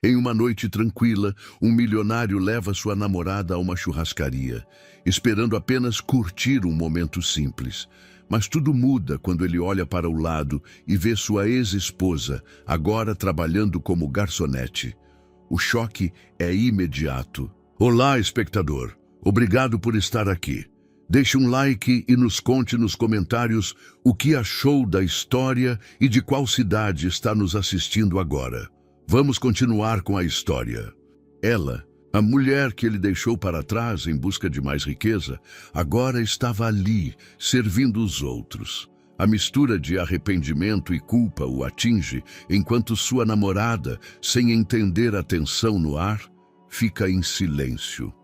Em uma noite tranquila, um milionário leva sua namorada a uma churrascaria, esperando apenas curtir um momento simples. Mas tudo muda quando ele olha para o lado e vê sua ex-esposa, agora trabalhando como garçonete. O choque é imediato. Olá, espectador. Obrigado por estar aqui. Deixe um like e nos conte nos comentários o que achou da história e de qual cidade está nos assistindo agora. Vamos continuar com a história. Ela, a mulher que ele deixou para trás em busca de mais riqueza, agora estava ali, servindo os outros. A mistura de arrependimento e culpa o atinge, enquanto sua namorada, sem entender a tensão no ar, fica em silêncio.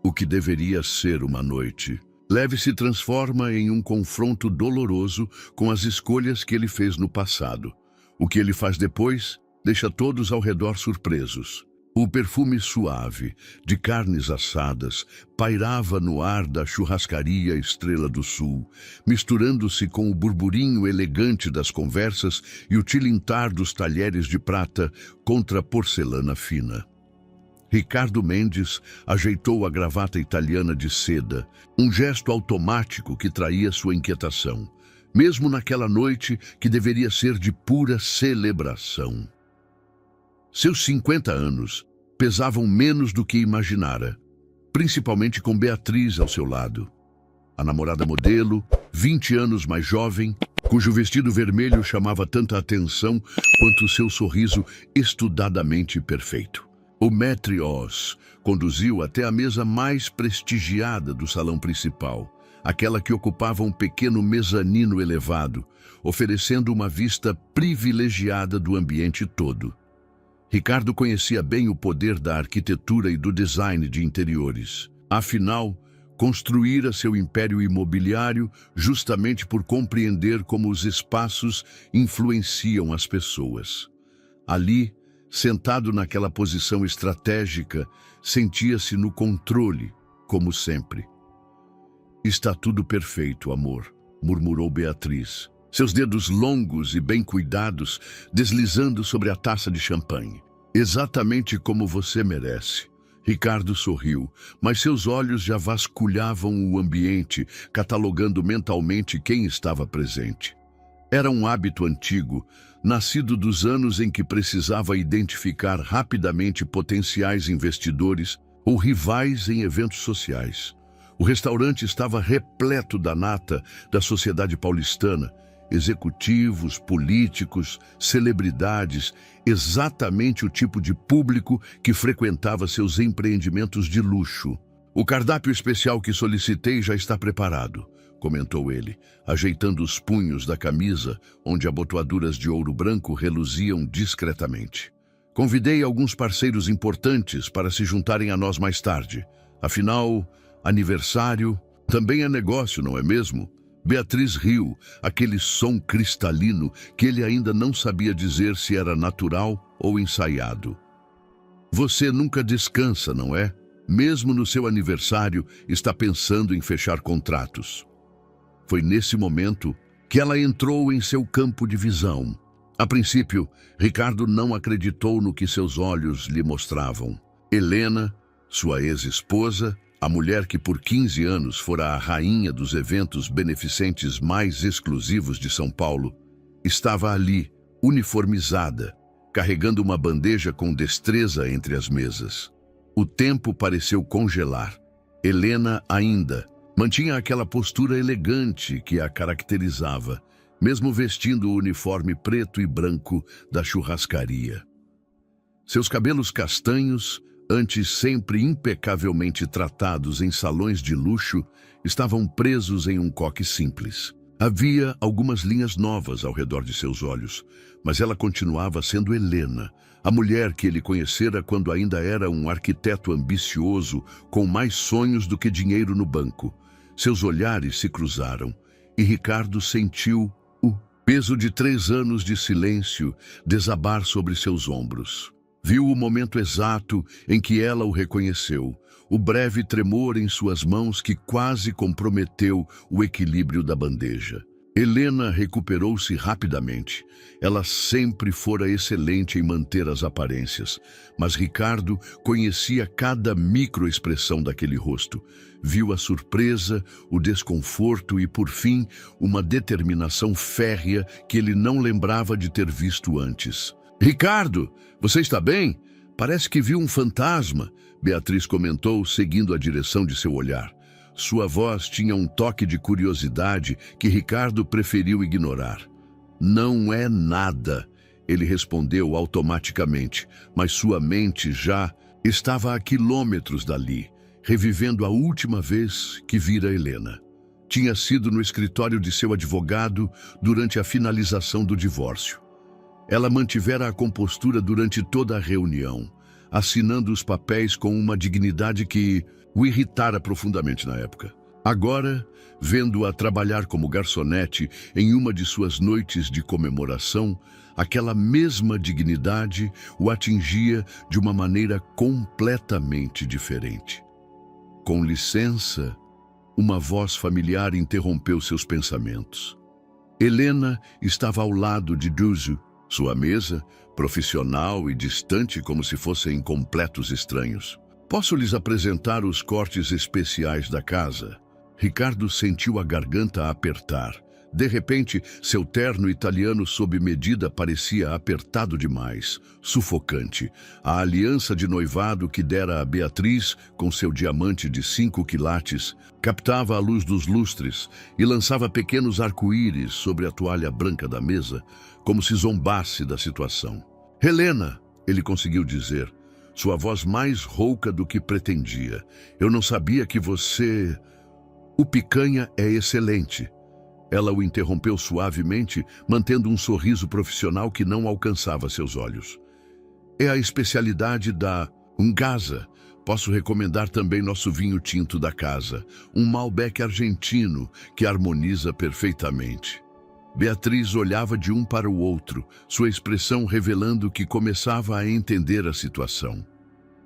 O que deveria ser uma noite leve se transforma em um confronto doloroso com as escolhas que ele fez no passado. O que ele faz depois deixa todos ao redor surpresos. O perfume suave de carnes assadas pairava no ar da churrascaria Estrela do Sul, misturando-se com o burburinho elegante das conversas e o tilintar dos talheres de prata contra a porcelana fina. Ricardo Mendes ajeitou a gravata italiana de seda, um gesto automático que traía sua inquietação, mesmo naquela noite que deveria ser de pura celebração. Seus 50 anos pesavam menos do que imaginara, principalmente com Beatriz ao seu lado. A namorada modelo, 20 anos mais jovem, cujo vestido vermelho chamava tanta atenção quanto seu sorriso estudadamente perfeito. O maître Oz conduziu até a mesa mais prestigiada do salão principal, aquela que ocupava um pequeno mezanino elevado, oferecendo uma vista privilegiada do ambiente todo. Ricardo conhecia bem o poder da arquitetura e do design de interiores. Afinal, construíra seu império imobiliário justamente por compreender como os espaços influenciam as pessoas. Ali, sentado naquela posição estratégica, sentia-se no controle, como sempre. Está tudo perfeito, amor, murmurou Beatriz, seus dedos longos e bem cuidados deslizando sobre a taça de champanhe. Exatamente como você merece. Ricardo sorriu, mas seus olhos já vasculhavam o ambiente, catalogando mentalmente quem estava presente. Era um hábito antigo, nascido dos anos em que precisava identificar rapidamente potenciais investidores ou rivais em eventos sociais. O restaurante estava repleto da nata da sociedade paulistana, executivos, políticos, celebridades, exatamente o tipo de público que frequentava seus empreendimentos de luxo. O cardápio especial que solicitei já está preparado, comentou ele, ajeitando os punhos da camisa, onde abotoaduras de ouro branco reluziam discretamente. Convidei alguns parceiros importantes para se juntarem a nós mais tarde. Afinal, aniversário também é negócio, não é mesmo? Beatriz riu, aquele som cristalino que ele ainda não sabia dizer se era natural ou ensaiado. Você nunca descansa, não é? Mesmo no seu aniversário, está pensando em fechar contratos. Foi nesse momento que ela entrou em seu campo de visão. A princípio, Ricardo não acreditou no que seus olhos lhe mostravam. Helena, sua ex-esposa, a mulher que por 15 anos fora a rainha dos eventos beneficentes mais exclusivos de São Paulo, estava ali, uniformizada, carregando uma bandeja com destreza entre as mesas. O tempo pareceu congelar. Helena ainda mantinha aquela postura elegante que a caracterizava, mesmo vestindo o uniforme preto e branco da churrascaria. Seus cabelos castanhos, antes sempre impecavelmente tratados em salões de luxo, estavam presos em um coque simples. Havia algumas linhas novas ao redor de seus olhos, mas ela continuava sendo Helena, a mulher que ele conhecera quando ainda era um arquiteto ambicioso, com mais sonhos do que dinheiro no banco. Seus olhares se cruzaram, e Ricardo sentiu o peso de 3 anos de silêncio desabar sobre seus ombros. Viu o momento exato em que ela o reconheceu, o breve tremor em suas mãos que quase comprometeu o equilíbrio da bandeja. Helena recuperou-se rapidamente. Ela sempre fora excelente em manter as aparências, mas Ricardo conhecia cada microexpressão daquele rosto. Viu a surpresa, o desconforto e, por fim, uma determinação férrea que ele não lembrava de ter visto antes. "Ricardo, você está bem? Parece que viu um fantasma", Beatriz comentou, seguindo a direção de seu olhar. Sua voz tinha um toque de curiosidade que Ricardo preferiu ignorar. "Não é nada", ele respondeu automaticamente, mas sua mente já estava a quilômetros dali, revivendo a última vez que vira Helena. Tinha sido no escritório de seu advogado durante a finalização do divórcio. Ela mantivera a compostura durante toda a reunião, assinando os papéis com uma dignidade que o irritara profundamente na época. Agora, vendo-a trabalhar como garçonete em uma de suas noites de comemoração, aquela mesma dignidade o atingia de uma maneira completamente diferente. "Com licença", uma voz familiar interrompeu seus pensamentos. Helena estava ao lado de Duzu, sua mesa, profissional e distante como se fossem completos estranhos. "Posso lhes apresentar os cortes especiais da casa?" Ricardo sentiu a garganta apertar. De repente, seu terno italiano sob medida parecia apertado demais, sufocante. A aliança de noivado que dera a Beatriz, com seu diamante de 5 quilates, captava a luz dos lustres e lançava pequenos arco-íris sobre a toalha branca da mesa, como se zombasse da situação. "Helena", ele conseguiu dizer, sua voz mais rouca do que pretendia. "Eu não sabia que você... O picanha é excelente." Ela o interrompeu suavemente, mantendo um sorriso profissional que não alcançava seus olhos. "É a especialidade da Ungasa. Posso recomendar também nosso vinho tinto da casa, um Malbec argentino que harmoniza perfeitamente." Beatriz olhava de um para o outro, sua expressão revelando que começava a entender a situação.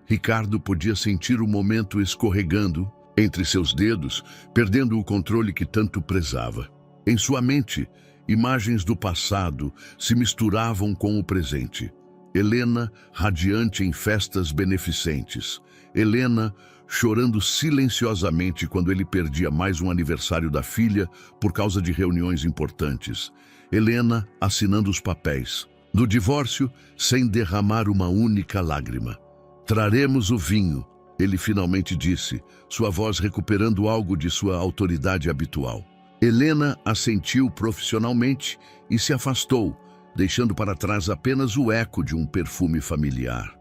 Ricardo podia sentir o momento escorregando entre seus dedos, perdendo o controle que tanto prezava. Em sua mente, imagens do passado se misturavam com o presente. Helena, radiante em festas beneficentes. Helena, chorando silenciosamente quando ele perdia mais um aniversário da filha por causa de reuniões importantes. Helena assinando os papéis do divórcio sem derramar uma única lágrima. "Traremos o vinho", ele finalmente disse, sua voz recuperando algo de sua autoridade habitual. Helena assentiu profissionalmente e se afastou, deixando para trás apenas o eco de um perfume familiar.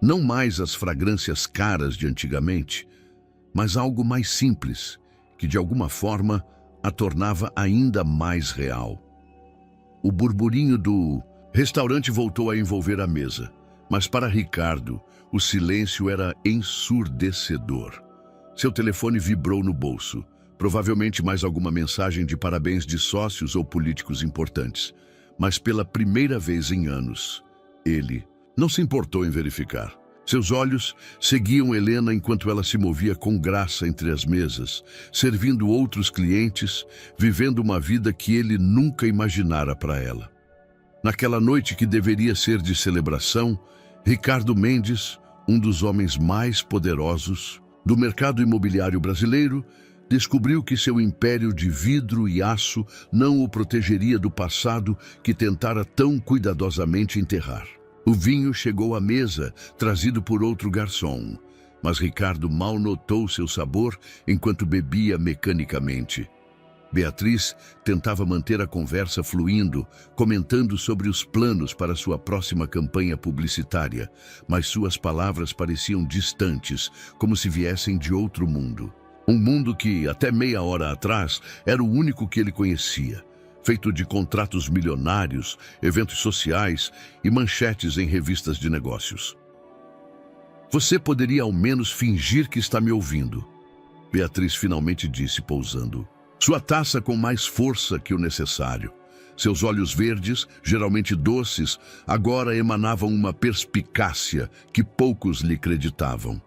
Não mais as fragrâncias caras de antigamente, mas algo mais simples, que de alguma forma a tornava ainda mais real. O burburinho do restaurante voltou a envolver a mesa, mas para Ricardo, o silêncio era ensurdecedor. Seu telefone vibrou no bolso, provavelmente mais alguma mensagem de parabéns de sócios ou políticos importantes. Mas pela primeira vez em anos, ele não se importou em verificar. Seus olhos seguiam Helena enquanto ela se movia com graça entre as mesas, servindo outros clientes, vivendo uma vida que ele nunca imaginara para ela. Naquela noite que deveria ser de celebração, Ricardo Mendes, um dos homens mais poderosos do mercado imobiliário brasileiro, descobriu que seu império de vidro e aço não o protegeria do passado que tentara tão cuidadosamente enterrar. O vinho chegou à mesa, trazido por outro garçom, mas Ricardo mal notou seu sabor enquanto bebia mecanicamente. Beatriz tentava manter a conversa fluindo, comentando sobre os planos para sua próxima campanha publicitária, mas suas palavras pareciam distantes, como se viessem de outro mundo. Um mundo que, até meia hora atrás, era o único que ele conhecia, feito de contratos milionários, eventos sociais e manchetes em revistas de negócios. "Você poderia ao menos fingir que está me ouvindo", Beatriz finalmente disse, pousando sua taça com mais força que o necessário. Seus olhos verdes, geralmente doces, agora emanavam uma perspicácia que poucos lhe acreditavam.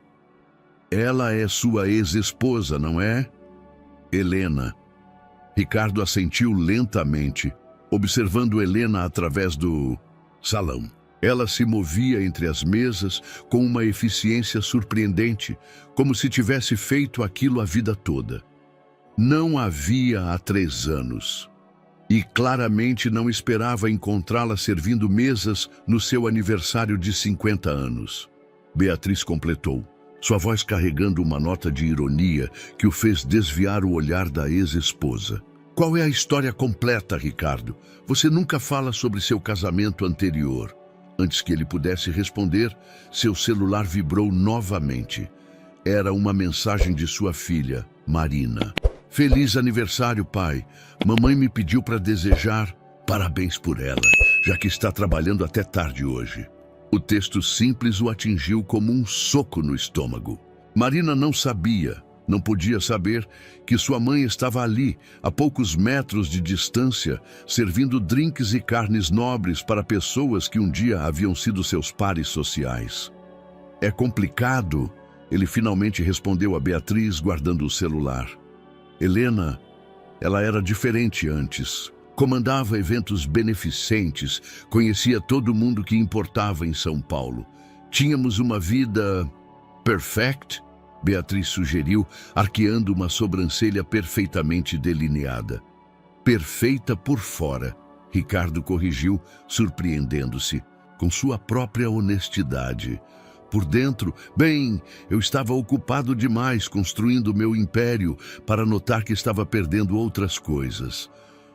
"Ela é sua ex-esposa, não é?" "Helena." Ricardo assentiu lentamente, observando Helena através do salão. Ela se movia entre as mesas com uma eficiência surpreendente, como se tivesse feito aquilo a vida toda. Não a via há 3 anos. E claramente não esperava encontrá-la servindo mesas no seu aniversário de 50 anos. Beatriz completou, sua voz carregando uma nota de ironia que o fez desviar o olhar da ex-esposa. Qual é a história completa, Ricardo? Você nunca fala sobre seu casamento anterior. Antes que ele pudesse responder, seu celular vibrou novamente. Era uma mensagem de sua filha, Marina. Feliz aniversário, pai. Mamãe me pediu para desejar parabéns por ela, já que está trabalhando até tarde hoje. O texto simples o atingiu como um soco no estômago. Marina não podia saber que sua mãe estava ali, a poucos metros de distância, servindo drinks e carnes nobres para pessoas que um dia haviam sido seus pares sociais. É complicado, ele finalmente respondeu a Beatriz, guardando o celular. Helena, ela era diferente antes. Comandava eventos beneficentes, conhecia todo mundo que importava em São Paulo. Tínhamos uma vida perfect? Beatriz sugeriu, arqueando uma sobrancelha perfeitamente delineada. Perfeita por fora, Ricardo corrigiu, surpreendendo-se, com sua própria honestidade. Por dentro, bem, eu estava ocupado demais construindo meu império para notar que estava perdendo outras coisas.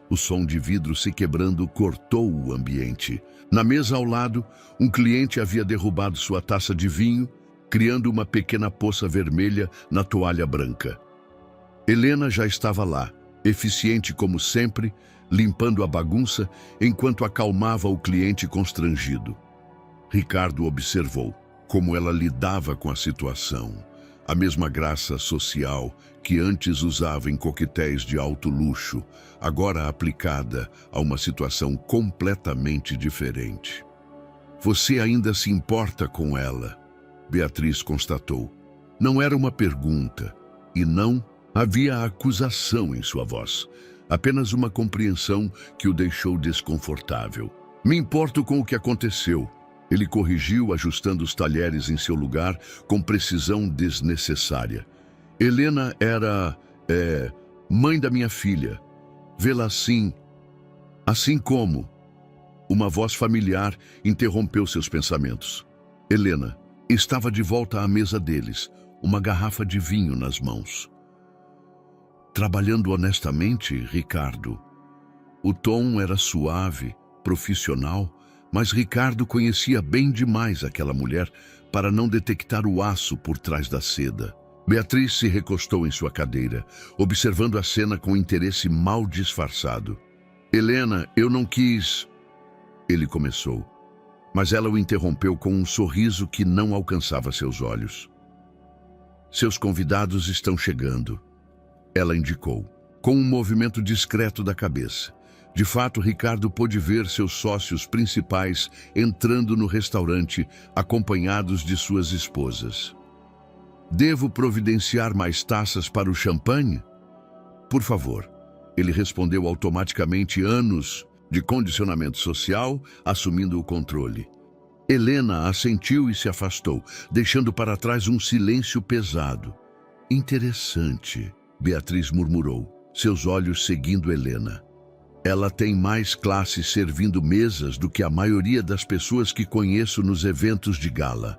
O som de vidro se quebrando cortou o ambiente. Na mesa ao lado, um cliente havia derrubado sua taça de vinho, criando uma pequena poça vermelha na toalha branca. Helena já estava lá, eficiente como sempre, limpando a bagunça enquanto acalmava o cliente constrangido. Ricardo observou como ela lidava com a situação, a mesma graça social que antes usava em coquetéis de alto luxo, agora aplicada a uma situação completamente diferente. Você ainda se importa com ela? Beatriz constatou. Não era uma pergunta, e não havia acusação em sua voz, apenas uma compreensão que o deixou desconfortável. Me importo com o que aconteceu. Ele corrigiu, ajustando os talheres em seu lugar com precisão desnecessária. Helena era, mãe da minha filha. Vê-la assim. Assim como? Uma voz familiar interrompeu seus pensamentos. Helena estava de volta à mesa deles, uma garrafa de vinho nas mãos. Trabalhando honestamente, Ricardo. O tom era suave, profissional, mas Ricardo conhecia bem demais aquela mulher para não detectar o aço por trás da seda. Beatriz se recostou em sua cadeira, observando a cena com interesse mal disfarçado. Helena, eu não quis... Ele começou, mas ela o interrompeu com um sorriso que não alcançava seus olhos. Seus convidados estão chegando, ela indicou, com um movimento discreto da cabeça. De fato, Ricardo pôde ver seus sócios principais entrando no restaurante, acompanhados de suas esposas. Devo providenciar mais taças para o champanhe? Por favor. Ele respondeu automaticamente, anos de condicionamento social, assumindo o controle. Helena assentiu e se afastou, deixando para trás um silêncio pesado. Interessante, Beatriz murmurou, seus olhos seguindo Helena. Ela tem mais classe servindo mesas do que a maioria das pessoas que conheço nos eventos de gala.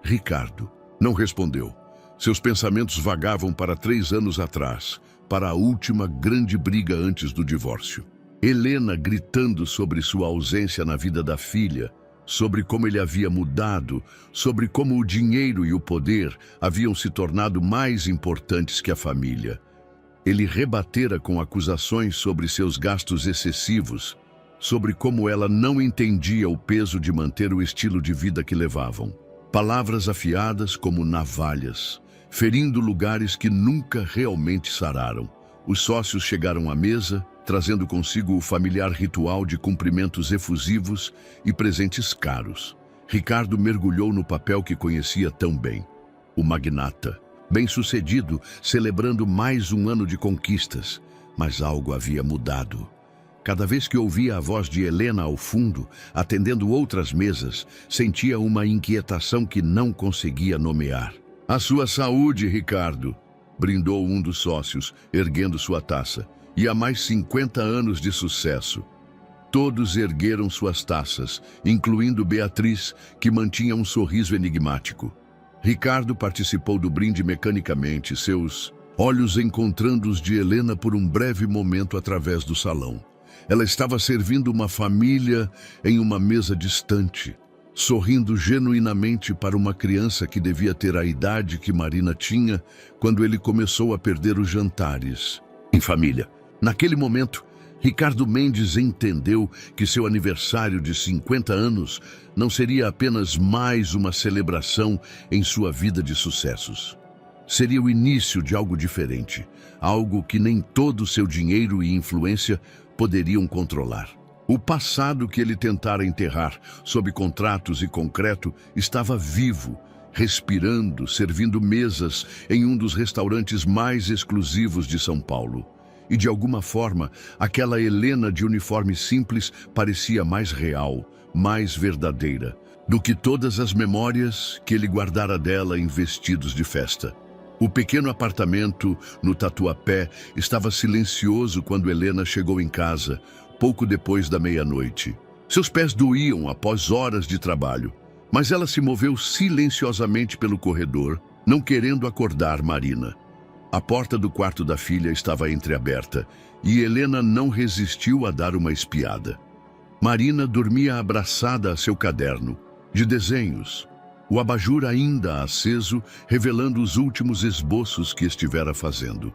Ricardo não respondeu. Seus pensamentos vagavam para 3 anos atrás, para a última grande briga antes do divórcio. Helena gritando sobre sua ausência na vida da filha, sobre como ele havia mudado, sobre como o dinheiro e o poder haviam se tornado mais importantes que a família. Ele rebatera com acusações sobre seus gastos excessivos, sobre como ela não entendia o peso de manter o estilo de vida que levavam. Palavras afiadas como navalhas, ferindo lugares que nunca realmente sararam. Os sócios chegaram à mesa, trazendo consigo o familiar ritual de cumprimentos efusivos e presentes caros. Ricardo mergulhou no papel que conhecia tão bem. O magnata, bem-sucedido, celebrando mais um ano de conquistas, mas algo havia mudado. Cada vez que ouvia a voz de Helena ao fundo, atendendo outras mesas, sentia uma inquietação que não conseguia nomear. "A sua saúde, Ricardo", brindou um dos sócios, erguendo sua taça. "E há mais 50 anos de sucesso." Todos ergueram suas taças, incluindo Beatriz, que mantinha um sorriso enigmático. Ricardo participou do brinde mecanicamente, seus olhos encontrando os de Helena por um breve momento através do salão. Ela estava servindo uma família em uma mesa distante, sorrindo genuinamente para uma criança que devia ter a idade que Marina tinha quando ele começou a perder os jantares em família. Naquele momento, Ricardo Mendes entendeu que seu aniversário de 50 anos não seria apenas mais uma celebração em sua vida de sucessos. Seria o início de algo diferente, algo que nem todo seu dinheiro e influência poderiam controlar. O passado que ele tentara enterrar sob contratos e concreto estava vivo, respirando, servindo mesas em um dos restaurantes mais exclusivos de São Paulo. E de alguma forma, aquela Helena de uniforme simples parecia mais real, mais verdadeira, do que todas as memórias que ele guardara dela em vestidos de festa. O pequeno apartamento no Tatuapé estava silencioso quando Helena chegou em casa, pouco depois da meia-noite. Seus pés doíam após horas de trabalho, mas ela se moveu silenciosamente pelo corredor, não querendo acordar Marina. A porta do quarto da filha estava entreaberta e Helena não resistiu a dar uma espiada. Marina dormia abraçada a seu caderno de desenhos, o abajur ainda aceso, revelando os últimos esboços que estivera fazendo.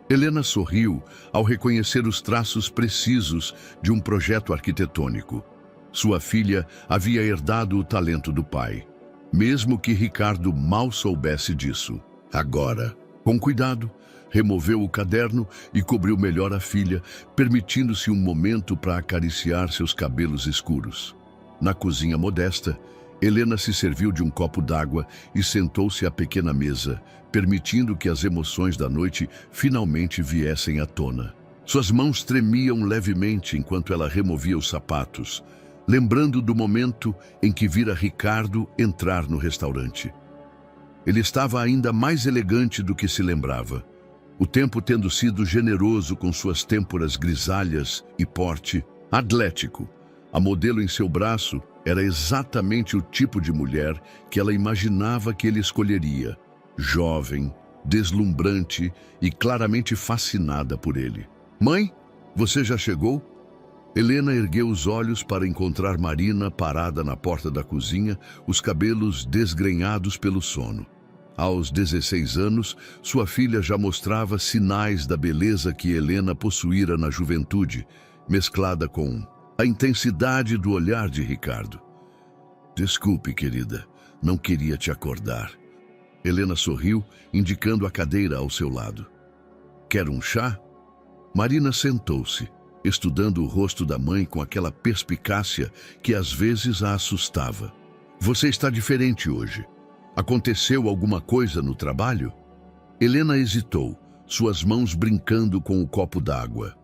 Helena sorriu ao reconhecer os traços precisos de um projeto arquitetônico. Sua filha havia herdado o talento do pai, mesmo que Ricardo mal soubesse disso. Agora, com cuidado, removeu o caderno e cobriu melhor a filha, permitindo-se um momento para acariciar seus cabelos escuros. Na cozinha modesta, Helena se serviu de um copo d'água e sentou-se à pequena mesa, permitindo que as emoções da noite finalmente viessem à tona. Suas mãos tremiam levemente enquanto ela removia os sapatos, lembrando do momento em que vira Ricardo entrar no restaurante. Ele estava ainda mais elegante do que se lembrava, o tempo tendo sido generoso com suas têmporas grisalhas e porte atlético. A modelo em seu braço era exatamente o tipo de mulher que ela imaginava que ele escolheria, jovem, deslumbrante e claramente fascinada por ele. "Mãe, você já chegou?" Helena ergueu os olhos para encontrar Marina parada na porta da cozinha, os cabelos desgrenhados pelo sono. Aos 16 anos, sua filha já mostrava sinais da beleza que Helena possuíra na juventude, mesclada com a intensidade do olhar de Ricardo. "Desculpe, querida, não queria te acordar." Helena sorriu, indicando a cadeira ao seu lado. "Quer um chá?" Marina sentou-se, estudando o rosto da mãe com aquela perspicácia que às vezes a assustava. "Você está diferente hoje. Aconteceu alguma coisa no trabalho?" Helena hesitou, suas mãos brincando com o copo d'água.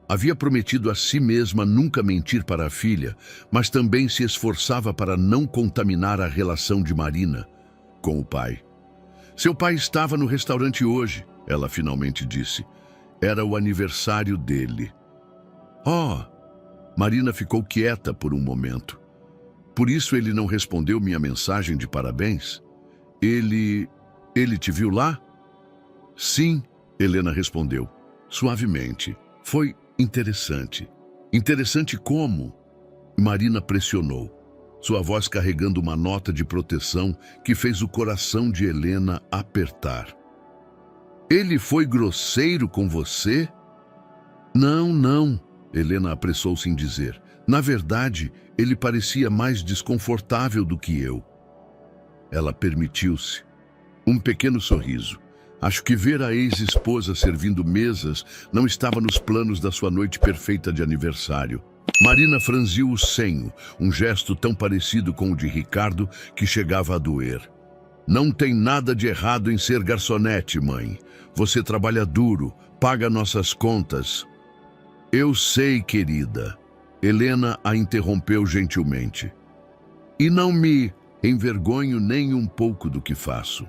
Havia prometido a si mesma nunca mentir para a filha, mas também se esforçava para não contaminar a relação de Marina com o pai. "Seu pai estava no restaurante hoje", ela finalmente disse. "Era o aniversário dele." "Oh!" Marina ficou quieta por um momento. "Por isso ele não respondeu minha mensagem de parabéns? Ele te viu lá?" "Sim", Helena respondeu, suavemente. "Foi interessante." "Interessante como?" Marina pressionou, sua voz carregando uma nota de proteção que fez o coração de Helena apertar. "Ele foi grosseiro com você?" Não, Helena apressou-se em dizer. "Na verdade, ele parecia mais desconfortável do que eu." Ela permitiu-se um pequeno sorriso. "Acho que ver a ex-esposa servindo mesas não estava nos planos da sua noite perfeita de aniversário." Marina franziu o senho, um gesto tão parecido com o de Ricardo que chegava a doer. "Não tem nada de errado em ser garçonete, mãe. Você trabalha duro, paga nossas contas. Eu sei, querida. Helena a interrompeu gentilmente. E não me envergonho nem um pouco do que faço.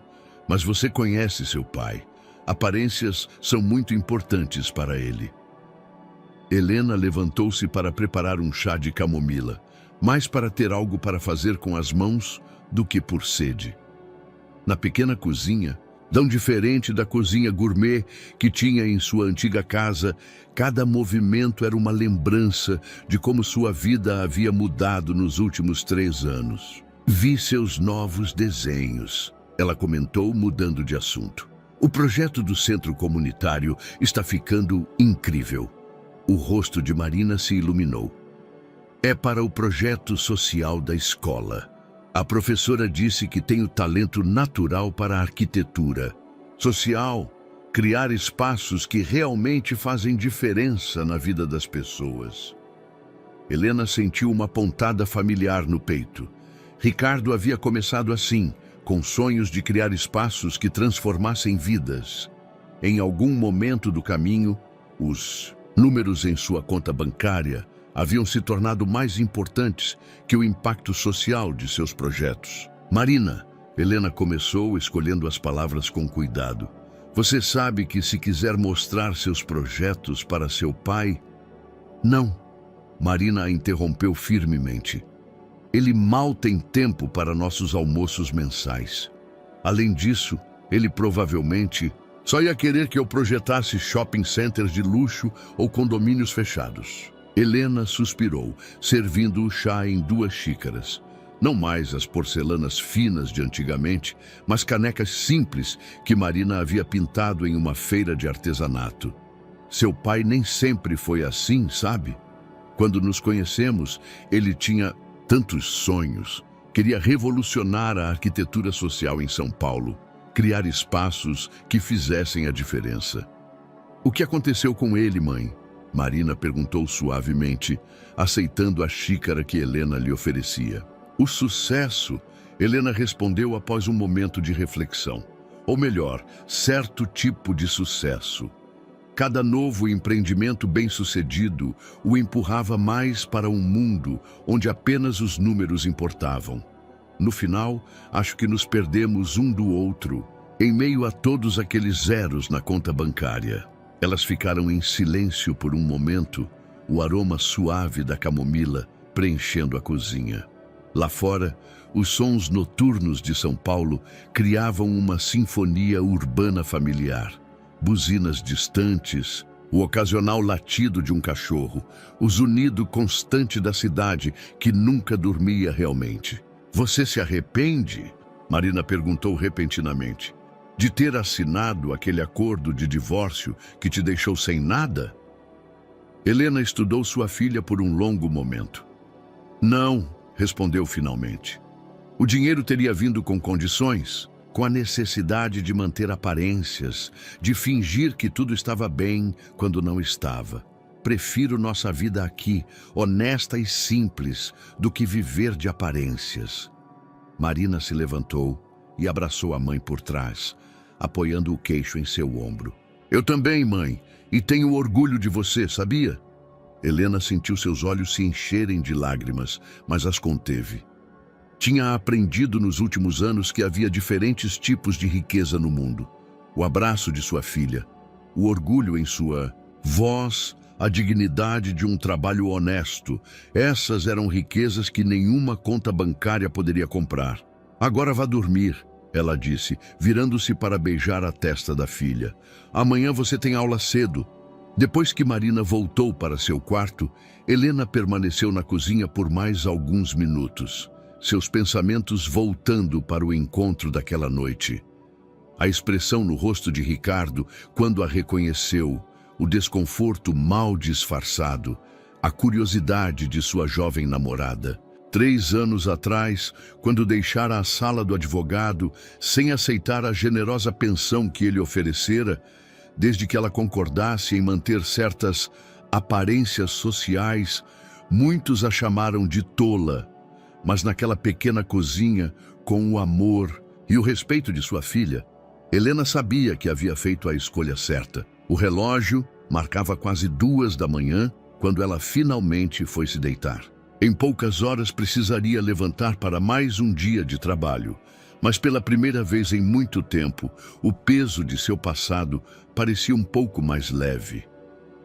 Mas você conhece seu pai. Aparências são muito importantes para ele. Helena levantou-se para preparar um chá de camomila, mais para ter algo para fazer com as mãos do que por sede. Na pequena cozinha, tão diferente da cozinha gourmet que tinha em sua antiga casa, cada movimento era uma lembrança de como sua vida havia mudado nos últimos 3 anos. Vi seus novos desenhos, ela comentou, mudando de assunto. O projeto do centro comunitário está ficando incrível. O rosto de Marina se iluminou. É para o projeto social da escola. A professora disse que tenho talento natural para a arquitetura. Social, criar espaços que realmente fazem diferença na vida das pessoas. Helena sentiu uma pontada familiar no peito. Ricardo havia começado assim, com sonhos de criar espaços que transformassem vidas. Em algum momento do caminho, os números em sua conta bancária haviam se tornado mais importantes que o impacto social de seus projetos. Marina, Helena começou escolhendo as palavras com cuidado. Você sabe que se quiser mostrar seus projetos para seu pai... Não, Marina a interrompeu firmemente. Ele mal tem tempo para nossos almoços mensais. Além disso, ele provavelmente só ia querer que eu projetasse shopping centers de luxo ou condomínios fechados. Helena suspirou, servindo o chá em 2 xícaras. Não mais as porcelanas finas de antigamente, mas canecas simples que Marina havia pintado em uma feira de artesanato. Seu pai nem sempre foi assim, sabe? Quando nos conhecemos, ele tinha tantos sonhos. Queria revolucionar a arquitetura social em São Paulo. Criar espaços que fizessem a diferença. O que aconteceu com ele, mãe? Marina perguntou suavemente, aceitando a xícara que Helena lhe oferecia. O sucesso, Helena respondeu após um momento de reflexão. Ou melhor, certo tipo de sucesso. Cada novo empreendimento bem-sucedido o empurrava mais para um mundo onde apenas os números importavam. No final, acho que nos perdemos um do outro, em meio a todos aqueles zeros na conta bancária. Elas ficaram em silêncio por um momento, o aroma suave da camomila preenchendo a cozinha. Lá fora, os sons noturnos de São Paulo criavam uma sinfonia urbana familiar. Buzinas distantes, o ocasional latido de um cachorro, o zunido constante da cidade que nunca dormia realmente. Você se arrepende? Marina perguntou repentinamente. De ter assinado aquele acordo de divórcio que te deixou sem nada? Helena estudou sua filha por um longo momento. Não, respondeu finalmente. O dinheiro teria vindo com condições, com a necessidade de manter aparências, de fingir que tudo estava bem quando não estava. Prefiro nossa vida aqui, honesta e simples, do que viver de aparências. Marina se levantou e abraçou a mãe por trás, apoiando o queixo em seu ombro. Eu também, mãe, e tenho orgulho de você, sabia? Helena sentiu seus olhos se encherem de lágrimas, mas as conteve. Tinha aprendido nos últimos anos que havia diferentes tipos de riqueza no mundo. O abraço de sua filha, o orgulho em sua voz, a dignidade de um trabalho honesto. Essas eram riquezas que nenhuma conta bancária poderia comprar. Agora vá dormir, ela disse, virando-se para beijar a testa da filha. Amanhã você tem aula cedo. Depois que Marina voltou para seu quarto, Helena permaneceu na cozinha por mais alguns minutos, seus pensamentos voltando para o encontro daquela noite. A expressão no rosto de Ricardo, quando a reconheceu, o desconforto mal disfarçado, a curiosidade de sua jovem namorada. 3 anos atrás, quando deixara a sala do advogado, sem aceitar a generosa pensão que ele oferecera, desde que ela concordasse em manter certas aparências sociais, muitos a chamaram de tola. Mas naquela pequena cozinha, com o amor e o respeito de sua filha, Helena sabia que havia feito a escolha certa. O relógio marcava quase 2 da manhã quando ela finalmente foi se deitar. Em poucas horas precisaria levantar para mais um dia de trabalho, mas pela primeira vez em muito tempo, o peso de seu passado parecia um pouco mais leve.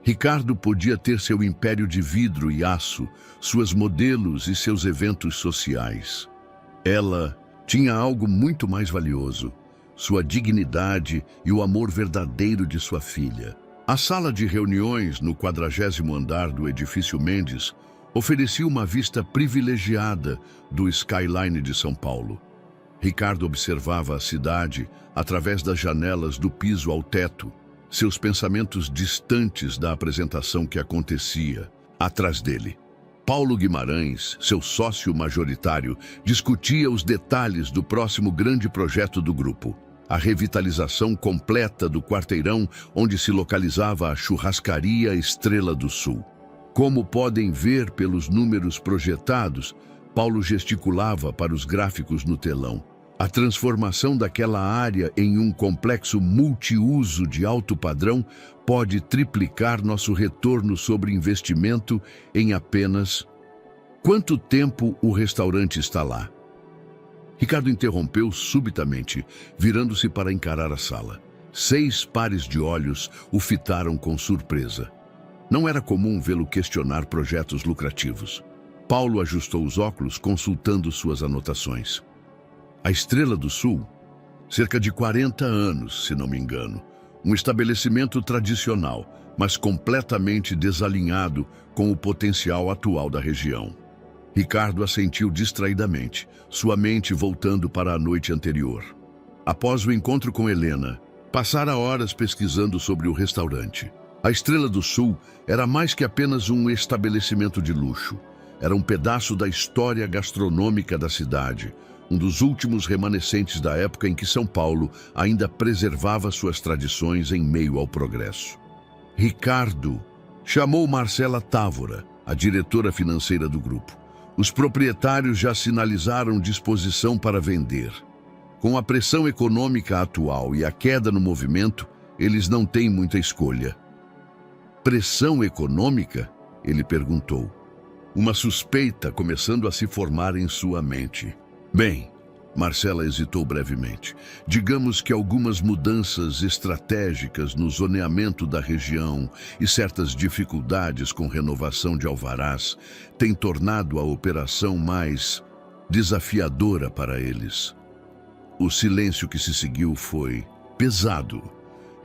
Ricardo podia ter seu império de vidro e aço, suas modelos e seus eventos sociais. Ela tinha algo muito mais valioso, sua dignidade e o amor verdadeiro de sua filha. A sala de reuniões no 40º andar do edifício Mendes oferecia uma vista privilegiada do skyline de São Paulo. Ricardo observava a cidade através das janelas do piso ao teto, seus pensamentos distantes da apresentação que acontecia atrás dele. Paulo Guimarães, seu sócio majoritário, discutia os detalhes do próximo grande projeto do grupo, a revitalização completa do quarteirão onde se localizava a churrascaria Estrela do Sul. Como podem ver pelos números projetados, Paulo gesticulava para os gráficos no telão. A transformação daquela área em um complexo multiuso de alto padrão pode triplicar nosso retorno sobre investimento em apenas... Quanto tempo o restaurante está lá? Ricardo interrompeu subitamente, virando-se para encarar a sala. 6 pares de olhos o fitaram com surpresa. Não era comum vê-lo questionar projetos lucrativos. Paulo ajustou os óculos, consultando suas anotações. A Estrela do Sul, cerca de 40 anos, se não me engano. Um estabelecimento tradicional, mas completamente desalinhado com o potencial atual da região. Ricardo assentiu distraidamente, sua mente voltando para a noite anterior. Após o encontro com Helena, passara horas pesquisando sobre o restaurante. A Estrela do Sul era mais que apenas um estabelecimento de luxo. Era um pedaço da história gastronômica da cidade, um dos últimos remanescentes da época em que São Paulo ainda preservava suas tradições em meio ao progresso. Ricardo chamou Marcela Távora, a diretora financeira do grupo. Os proprietários já sinalizaram disposição para vender. Com a pressão econômica atual e a queda no movimento, eles não têm muita escolha. Pressão econômica? Ele perguntou. Uma suspeita começando a se formar em sua mente. Bem, Marcela hesitou brevemente. Digamos que algumas mudanças estratégicas no zoneamento da região e certas dificuldades com renovação de alvarás têm tornado a operação mais desafiadora para eles. O silêncio que se seguiu foi pesado.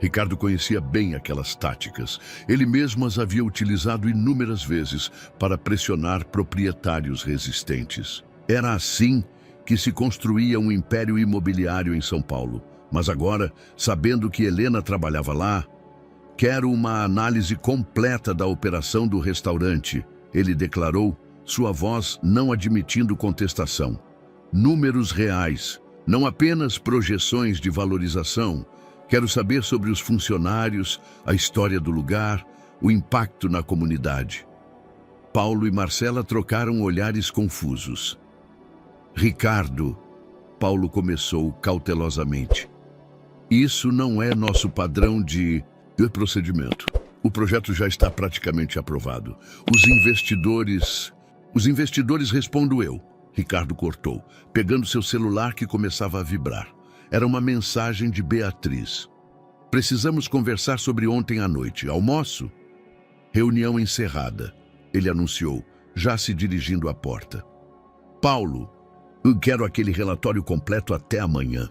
Ricardo conhecia bem aquelas táticas. Ele mesmo as havia utilizado inúmeras vezes para pressionar proprietários resistentes. Era assim que se construía um império imobiliário em São Paulo. Mas agora, sabendo que Helena trabalhava lá, quero uma análise completa da operação do restaurante, ele declarou, sua voz não admitindo contestação. Números reais, não apenas projeções de valorização. Quero saber sobre os funcionários, a história do lugar, o impacto na comunidade. Paulo e Marcela trocaram olhares confusos. Ricardo, Paulo começou cautelosamente. Isso não é nosso padrão de procedimento. O projeto já está praticamente aprovado. Os investidores respondo eu. Ricardo cortou, pegando seu celular que começava a vibrar. Era uma mensagem de Beatriz. Precisamos conversar sobre ontem à noite. Almoço? Reunião encerrada, ele anunciou, já se dirigindo à porta. Paulo, eu quero aquele relatório completo até amanhã.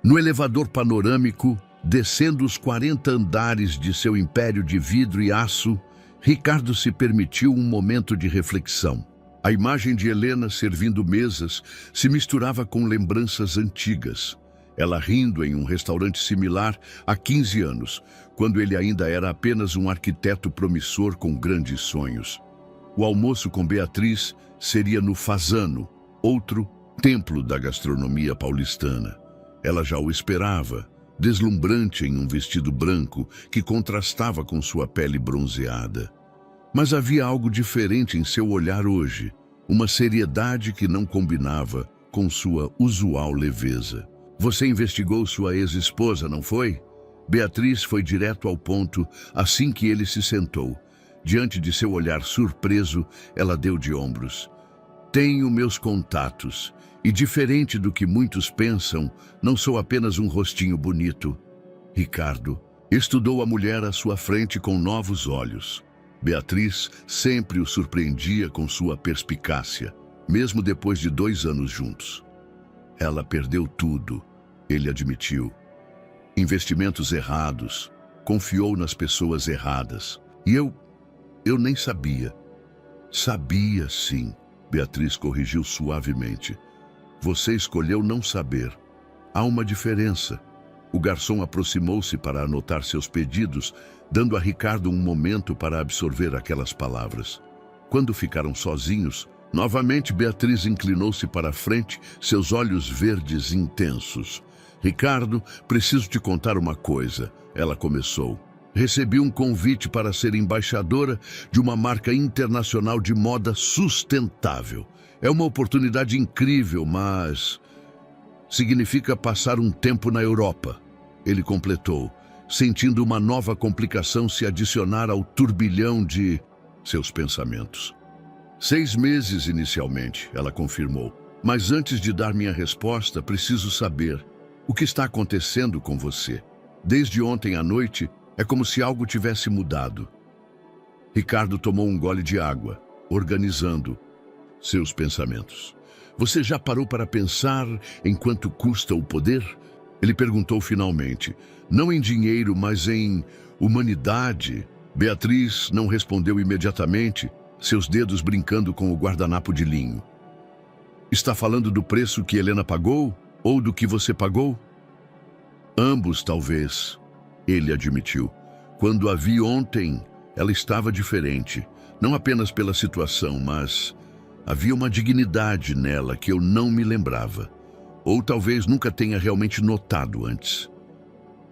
No elevador panorâmico, descendo os 40 andares de seu império de vidro e aço, Ricardo se permitiu um momento de reflexão. A imagem de Helena servindo mesas se misturava com lembranças antigas. Ela rindo em um restaurante similar há 15 anos, quando ele ainda era apenas um arquiteto promissor com grandes sonhos. O almoço com Beatriz seria no Fasano, outro templo da gastronomia paulistana. Ela já o esperava, deslumbrante em um vestido branco que contrastava com sua pele bronzeada. Mas havia algo diferente em seu olhar hoje, uma seriedade que não combinava com sua usual leveza. Você investigou sua ex-esposa, não foi? Beatriz foi direto ao ponto assim que ele se sentou. Diante de seu olhar surpreso, ela deu de ombros. Tenho meus contatos, e diferente do que muitos pensam, não sou apenas um rostinho bonito. Ricardo estudou a mulher à sua frente com novos olhos. Beatriz sempre o surpreendia com sua perspicácia, mesmo depois de 2 anos juntos. Ela perdeu tudo, ele admitiu. Investimentos errados, confiou nas pessoas erradas. E eu nem sabia. Sabia sim, Beatriz corrigiu suavemente. Você escolheu não saber. Há uma diferença. O garçom aproximou-se para anotar seus pedidos, dando a Ricardo um momento para absorver aquelas palavras. Quando ficaram sozinhos, novamente Beatriz inclinou-se para a frente, seus olhos verdes intensos. Ricardo, preciso te contar uma coisa, ela começou. Recebi um convite para ser embaixadora de uma marca internacional de moda sustentável. É uma oportunidade incrível, mas significa passar um tempo na Europa. Ele completou, sentindo uma nova complicação se adicionar ao turbilhão de seus pensamentos. 6 meses inicialmente, ela confirmou. Mas antes de dar minha resposta, preciso saber o que está acontecendo com você. Desde ontem à noite, é como se algo tivesse mudado. Ricardo tomou um gole de água, organizando seus pensamentos. Você já parou para pensar em quanto custa o poder? Ele perguntou finalmente. Não em dinheiro, mas em humanidade. Beatriz não respondeu imediatamente, seus dedos brincando com o guardanapo de linho. Está falando do preço que Helena pagou ou do que você pagou? Ambos, talvez, ele admitiu. Quando a vi ontem, ela estava diferente. Não apenas pela situação, mas havia uma dignidade nela que eu não me lembrava. Ou talvez nunca tenha realmente notado antes.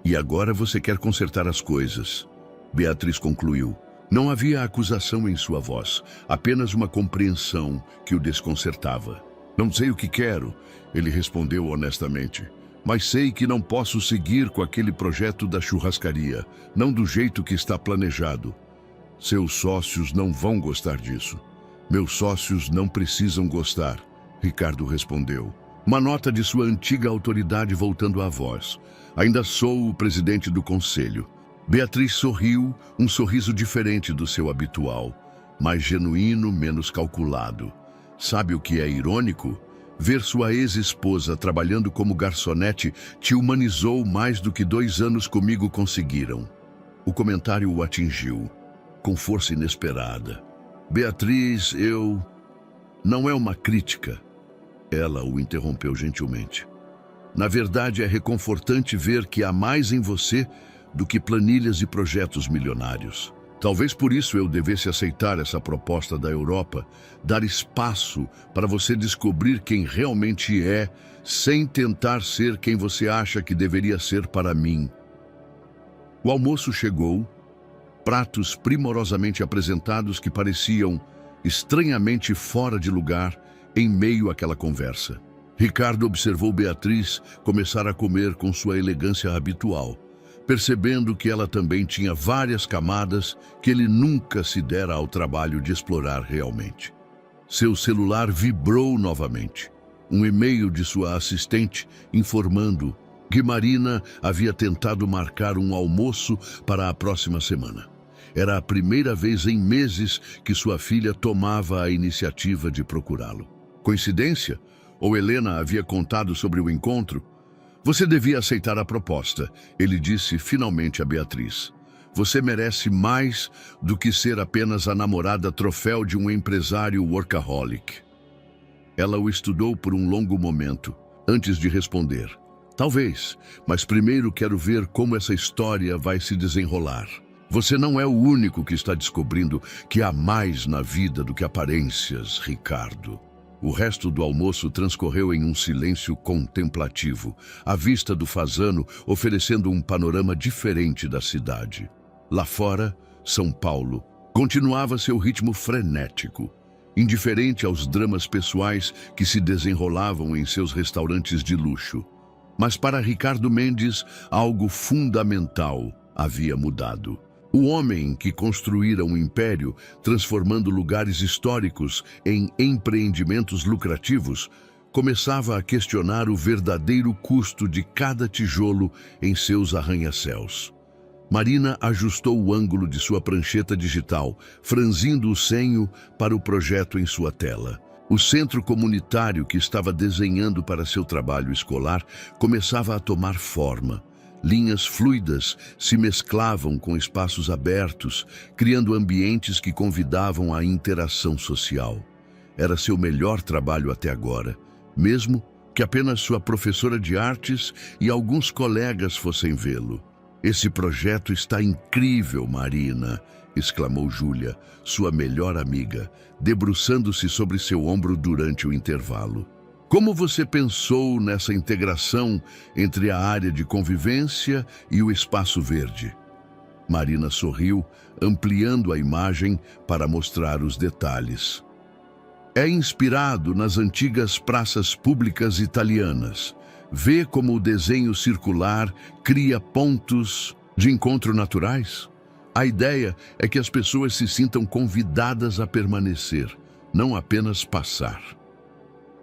E agora você quer consertar as coisas, Beatriz concluiu. Não havia acusação em sua voz, apenas uma compreensão que o desconcertava. Não sei o que quero, ele respondeu honestamente. Mas sei que não posso seguir com aquele projeto da churrascaria, não do jeito que está planejado. Seus sócios não vão gostar disso. Meus sócios não precisam gostar, Ricardo respondeu. Uma nota de sua antiga autoridade voltando à voz. Ainda sou o presidente do conselho. Beatriz sorriu, um sorriso diferente do seu habitual, mais genuíno, menos calculado. Sabe o que é irônico? Ver sua ex-esposa trabalhando como garçonete te humanizou mais do que 2 anos comigo conseguiram. O comentário o atingiu, com força inesperada. Beatriz, não é uma crítica. Ela o interrompeu gentilmente. Na verdade, é reconfortante ver que há mais em você do que planilhas e projetos milionários. Talvez por isso eu devesse aceitar essa proposta da Europa, dar espaço para você descobrir quem realmente é, sem tentar ser quem você acha que deveria ser para mim. O almoço chegou, pratos primorosamente apresentados que pareciam estranhamente fora de lugar em meio àquela conversa. Ricardo observou Beatriz começar a comer com sua elegância habitual, percebendo que ela também tinha várias camadas que ele nunca se dera ao trabalho de explorar realmente. Seu celular vibrou novamente. Um e-mail de sua assistente informando que Marina havia tentado marcar um almoço para a próxima semana. Era a primeira vez em meses que sua filha tomava a iniciativa de procurá-lo. Coincidência? Ou Helena havia contado sobre o encontro? Você devia aceitar a proposta, ele disse finalmente a Beatriz. Você merece mais do que ser apenas a namorada troféu de um empresário workaholic. Ela o estudou por um longo momento, antes de responder. Talvez, mas primeiro quero ver como essa história vai se desenrolar. Você não é o único que está descobrindo que há mais na vida do que aparências, Ricardo. O resto do almoço transcorreu em um silêncio contemplativo, à vista do fazano oferecendo um panorama diferente da cidade. Lá fora, São Paulo continuava seu ritmo frenético, indiferente aos dramas pessoais que se desenrolavam em seus restaurantes de luxo. Mas para Ricardo Mendes, algo fundamental havia mudado. O homem que construíra um império, transformando lugares históricos em empreendimentos lucrativos, começava a questionar o verdadeiro custo de cada tijolo em seus arranha-céus. Marina ajustou o ângulo de sua prancheta digital, franzindo o senho para o projeto em sua tela. O centro comunitário que estava desenhando para seu trabalho escolar começava a tomar forma. Linhas fluidas se mesclavam com espaços abertos, criando ambientes que convidavam à interação social. Era seu melhor trabalho até agora, mesmo que apenas sua professora de artes e alguns colegas fossem vê-lo. "Esse projeto está incrível, Marina", exclamou Júlia, sua melhor amiga, debruçando-se sobre seu ombro durante o intervalo. "Como você pensou nessa integração entre a área de convivência e o espaço verde?" Marina sorriu, ampliando a imagem para mostrar os detalhes. "É inspirado nas antigas praças públicas italianas. Vê como o desenho circular cria pontos de encontro naturais? A ideia é que as pessoas se sintam convidadas a permanecer, não apenas passar."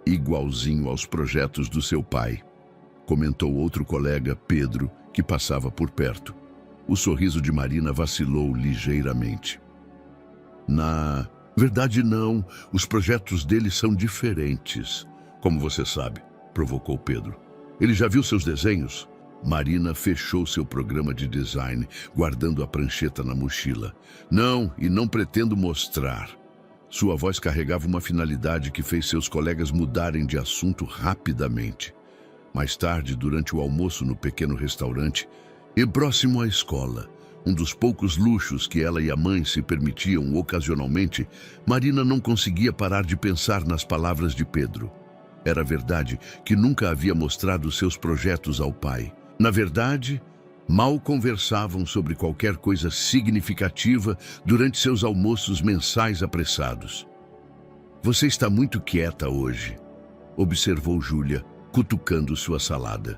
"Igualzinho aos projetos do seu pai", comentou outro colega, Pedro, que passava por perto. O sorriso de Marina vacilou ligeiramente. "Na verdade, não. Os projetos dele são diferentes." "Como você sabe?", provocou Pedro. "Ele já viu seus desenhos?" Marina fechou seu programa de design, guardando a prancheta na mochila. "Não, e não pretendo mostrar." Sua voz carregava uma finalidade que fez seus colegas mudarem de assunto rapidamente. Mais tarde, durante o almoço no pequeno restaurante, e próximo à escola, um dos poucos luxos que ela e a mãe se permitiam ocasionalmente, Marina não conseguia parar de pensar nas palavras de Pedro. Era verdade que nunca havia mostrado seus projetos ao pai. Na verdade, mal conversavam sobre qualquer coisa significativa durante seus almoços mensais apressados. "Você está muito quieta hoje", observou Júlia, cutucando sua salada.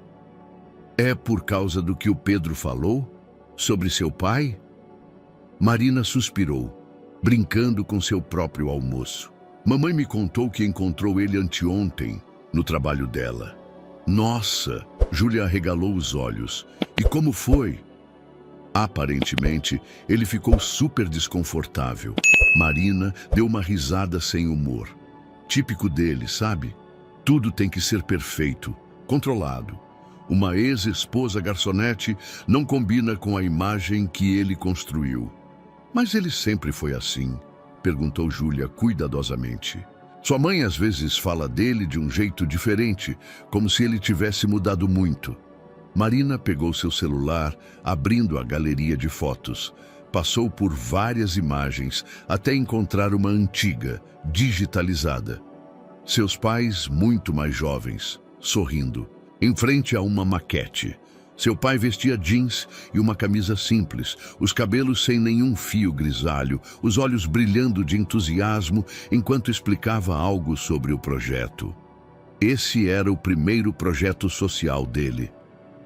"É por causa do que o Pedro falou? Sobre seu pai?" Marina suspirou, brincando com seu próprio almoço. "Mamãe me contou que encontrou ele anteontem, no trabalho dela." "Nossa!" Júlia arregalou os olhos. "E como foi?" Aparentemente, ele ficou super desconfortável. Marina deu uma risada sem humor. Típico dele, sabe? Tudo tem que ser perfeito, controlado. Uma ex-esposa garçonete não combina com a imagem que ele construiu. "Mas ele sempre foi assim?", perguntou Júlia cuidadosamente. "Sua mãe às vezes fala dele de um jeito diferente, como se ele tivesse mudado muito." Marina pegou seu celular, abrindo a galeria de fotos. Passou por várias imagens até encontrar uma antiga, digitalizada. Seus pais muito mais jovens, sorrindo, em frente a uma maquete. Seu pai vestia jeans e uma camisa simples, os cabelos sem nenhum fio grisalho, os olhos brilhando de entusiasmo enquanto explicava algo sobre o projeto. Esse era o primeiro projeto social dele.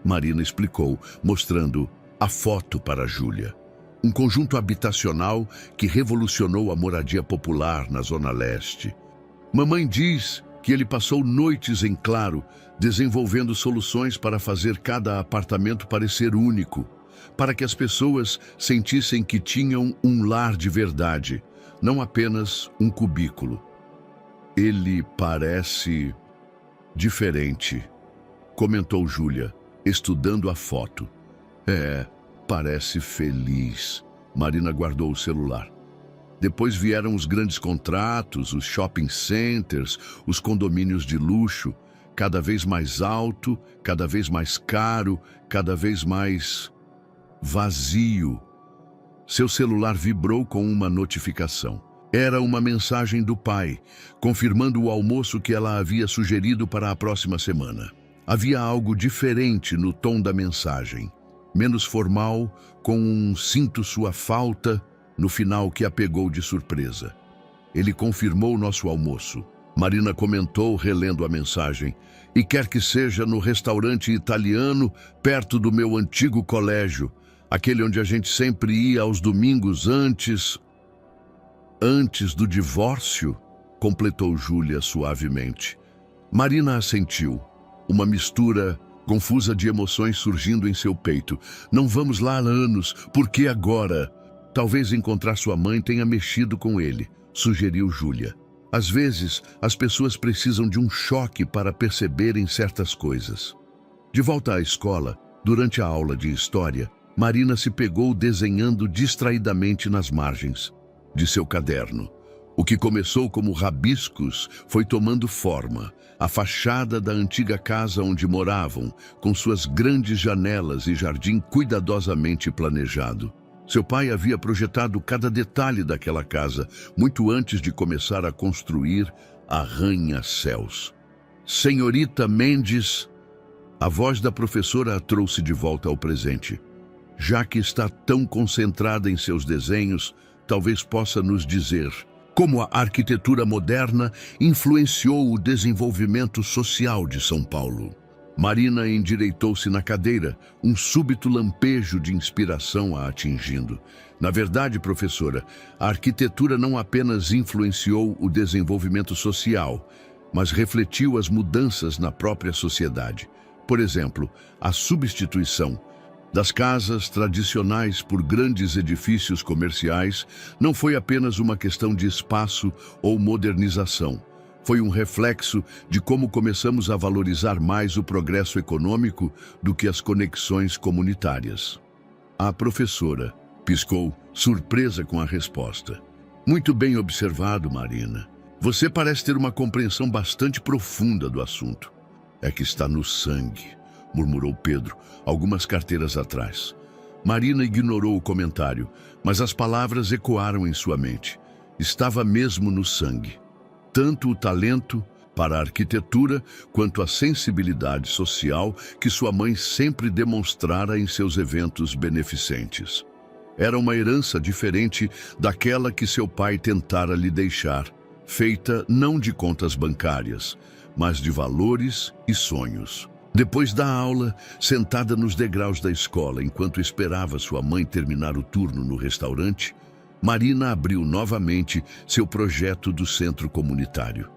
Marina explicou, mostrando a foto para Júlia. Um conjunto habitacional que revolucionou a moradia popular na Zona Leste. "Mamãe diz que ele passou noites em claro, desenvolvendo soluções para fazer cada apartamento parecer único, para que as pessoas sentissem que tinham um lar de verdade, não apenas um cubículo." "Ele parece diferente", comentou Júlia, estudando a foto. Parece feliz." Marina guardou o celular. Depois vieram os grandes contratos, os shopping centers, os condomínios de luxo, cada vez mais alto, cada vez mais caro, cada vez mais vazio. Seu celular vibrou com uma notificação. Era uma mensagem do pai, confirmando o almoço que ela havia sugerido para a próxima semana. Havia algo diferente no tom da mensagem, menos formal, com um "sinto sua falta" no final que a pegou de surpresa. "Ele confirmou nosso almoço. Marina comentou, relendo a mensagem. E quer que seja no restaurante italiano, perto do meu antigo colégio, aquele onde a gente sempre ia aos domingos antes do divórcio, completou Júlia suavemente. Marina assentiu, uma mistura confusa de emoções surgindo em seu peito. Não vamos lá há anos, por que agora? Talvez encontrar sua mãe tenha mexido com ele, sugeriu Júlia. Às vezes, as pessoas precisam de um choque para perceberem certas coisas. De volta à escola, durante a aula de história, Marina se pegou desenhando distraidamente nas margens de seu caderno. O que começou como rabiscos foi tomando forma. A fachada da antiga casa onde moravam, com suas grandes janelas e jardim cuidadosamente planejado. Seu pai havia projetado cada detalhe daquela casa, muito antes de começar a construir arranha-céus. Senhorita Mendes, a voz da professora a trouxe de volta ao presente. Já que está tão concentrada em seus desenhos, talvez possa nos dizer como a arquitetura moderna influenciou o desenvolvimento social de São Paulo. Marina endireitou-se na cadeira, um súbito lampejo de inspiração a atingindo. Na verdade, professora, a arquitetura não apenas influenciou o desenvolvimento social, mas refletiu as mudanças na própria sociedade. Por exemplo, a substituição das casas tradicionais por grandes edifícios comerciais não foi apenas uma questão de espaço ou modernização. Foi um reflexo de como começamos a valorizar mais o progresso econômico do que as conexões comunitárias. A professora piscou, surpresa com a resposta. Muito bem observado, Marina. Você parece ter uma compreensão bastante profunda do assunto. É que está no sangue, murmurou Pedro, algumas carteiras atrás. Marina ignorou o comentário, mas as palavras ecoaram em sua mente. Estava mesmo no sangue. Tanto o talento para a arquitetura quanto a sensibilidade social que sua mãe sempre demonstrara em seus eventos beneficentes. Era uma herança diferente daquela que seu pai tentara lhe deixar, feita não de contas bancárias, mas de valores e sonhos. Depois da aula, sentada nos degraus da escola enquanto esperava sua mãe terminar o turno no restaurante, Marina abriu novamente seu projeto do centro comunitário.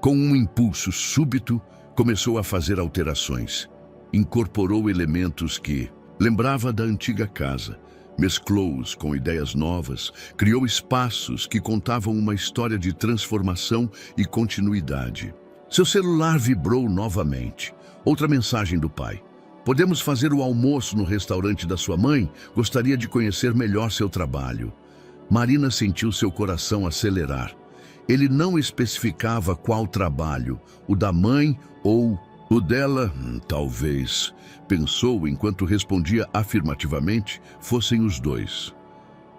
Com um impulso súbito, começou a fazer alterações. Incorporou elementos que lembrava da antiga casa, mesclou-os com ideias novas, criou espaços que contavam uma história de transformação e continuidade. Seu celular vibrou novamente. Outra mensagem do pai. Podemos fazer o almoço no restaurante da sua mãe? Gostaria de conhecer melhor seu trabalho. Marina sentiu seu coração acelerar. Ele não especificava qual trabalho, o da mãe ou o dela, talvez, pensou enquanto respondia afirmativamente, fossem os dois.